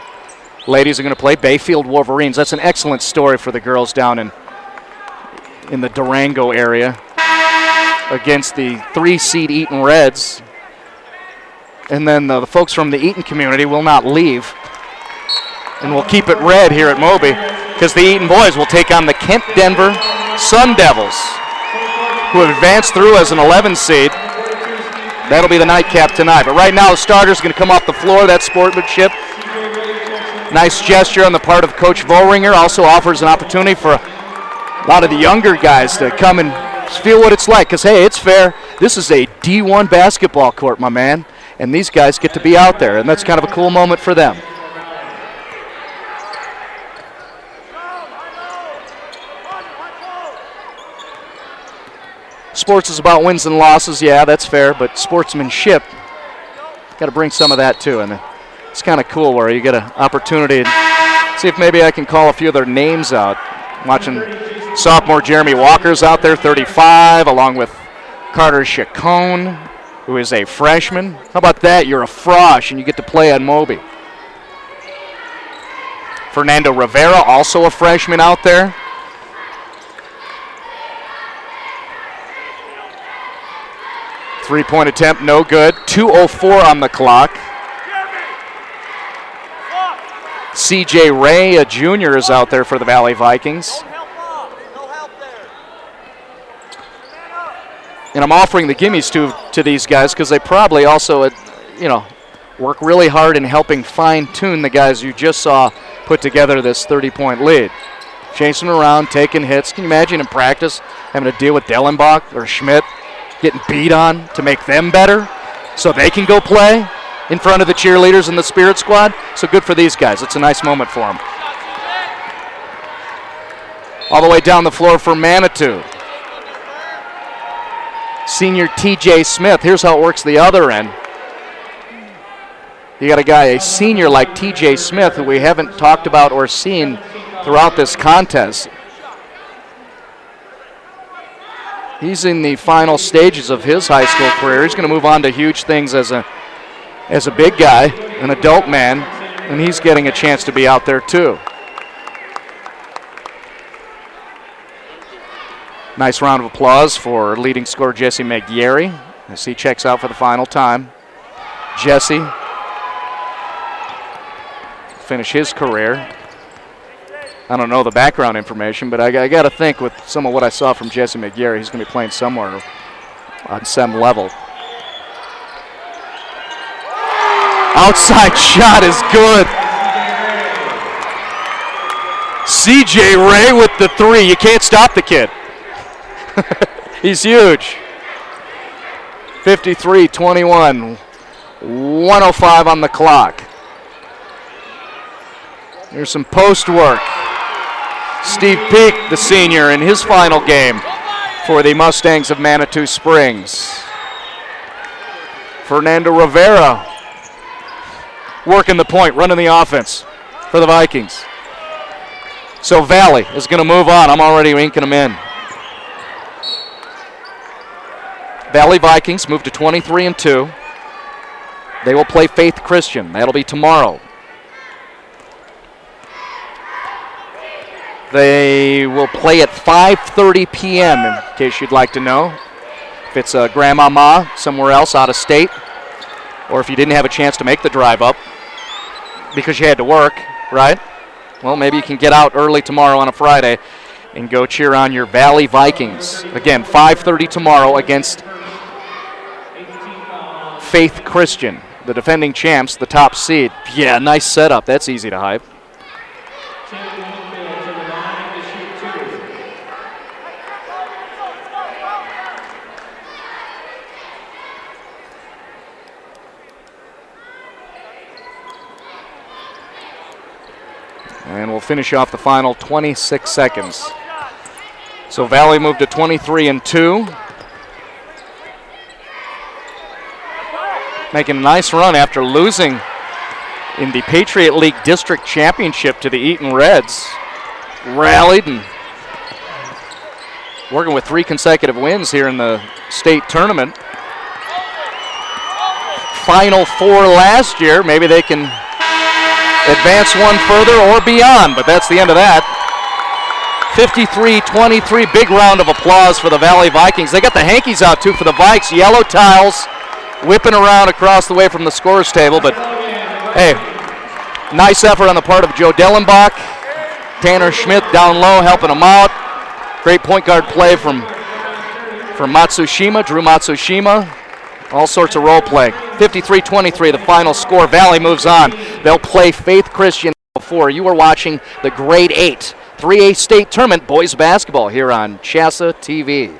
Speaker 1: Ladies are going to play Bayfield Wolverines. That's an excellent story for the girls down in the Durango area against the 3-seed Eaton Reds. And then the folks from the Eaton community will not leave. And we'll keep it red here at Moby, because the Eaton boys will take on the Kent Denver Sun Devils, who have advanced through as an 11 seed. That'll be the nightcap tonight. But right now, the starter's going to come off the floor. That's sportsmanship. Nice gesture on the part of Coach Vohringer. Also offers an opportunity for a lot of the younger guys to come and feel what it's like. Because, hey, it's fair. This is a D1 basketball court, my man. And these guys get to be out there. And that's kind of a cool moment for them. Sports is about wins and losses, yeah, that's fair, but sportsmanship, got to bring some of that too. And it's kind of cool where you get an opportunity See if maybe I can call a few of their names out. Watching sophomore Jeremy Walker's out there, 35, along with Carter Chacon, who is a freshman. How about that? You're a frosh, and you get to play on Moby. Fernando Rivera, also a freshman out there. Three-point attempt, no good. 2:04 on the clock. C.J. Ray, a junior, is out there for the Valley Vikings. And I'm offering the gimmies to these guys because they probably also, work really hard in helping fine-tune the guys you just saw put together this 30-point lead. Chasing around, taking hits. Can you imagine in practice having to deal with Dellenbach or Schmidt getting beat on to make them better so they can go play in front of the cheerleaders and the Spirit Squad? So good for these guys. It's a nice moment for them. All the way down the floor for Manitou. Senior TJ Smith. Here's how it works the other end. You got a senior like TJ Smith, who we haven't talked about or seen throughout this contest. He's in the final stages of his high school career. He's going to move on to huge things as a big guy, an adult man, and he's getting a chance to be out there too. Nice round of applause for leading scorer Jesse Megieri as he checks out for the final time. Jesse finish his career. I don't know the background information, but I got to think with some of what I saw from Jesse Megieri, he's going to be playing somewhere on some level. Outside shot is good. C.J. Ray with the three. You can't stop the kid. He's huge. 53-21. 1:05 on the clock. There's some post work. Steve Peak, the senior, in his final game for the Mustangs of Manitou Springs. Fernando Rivera working the point, running the offense for the Vikings. So Valley is going to move on. I'm already inking them in. Valley Vikings move to 23-2. They will play Faith Christian. That'll be tomorrow. They will play at 5:30 p.m., in case you'd like to know. If it's a grandmama somewhere else out of state, or if you didn't have a chance to make the drive up because you had to work, right? Well, maybe you can get out early tomorrow on a Friday and go cheer on your Valley Vikings. Again, 5:30 tomorrow against Faith Christian, the defending champs, the top seed. Yeah, nice setup. That's easy to hype. And we'll finish off the final 26 seconds. So Valley moved to 23-2. Making a nice run after losing in the Patriot League District Championship to the Eaton Reds. Rallied and working with 3 consecutive wins here in the state tournament. Final 4 last year. Maybe they can advance one further or beyond, but that's the end of that. 53-23, big round of applause for the Valley Vikings. They got the hankies out too for the Vikes. Yellow tiles whipping around across the way from the scores table, but hey, nice effort on the part of Joe Dellenbach. Tanner Schmidt down low helping them out. Great point guard play from Matsushima, Drew Matsushima. All sorts of role play. 53-23, the final score. Valley moves on. They'll play Faith Christian before. You are watching the Grade 8 3A State Tournament Boys Basketball here on CHSAA TV.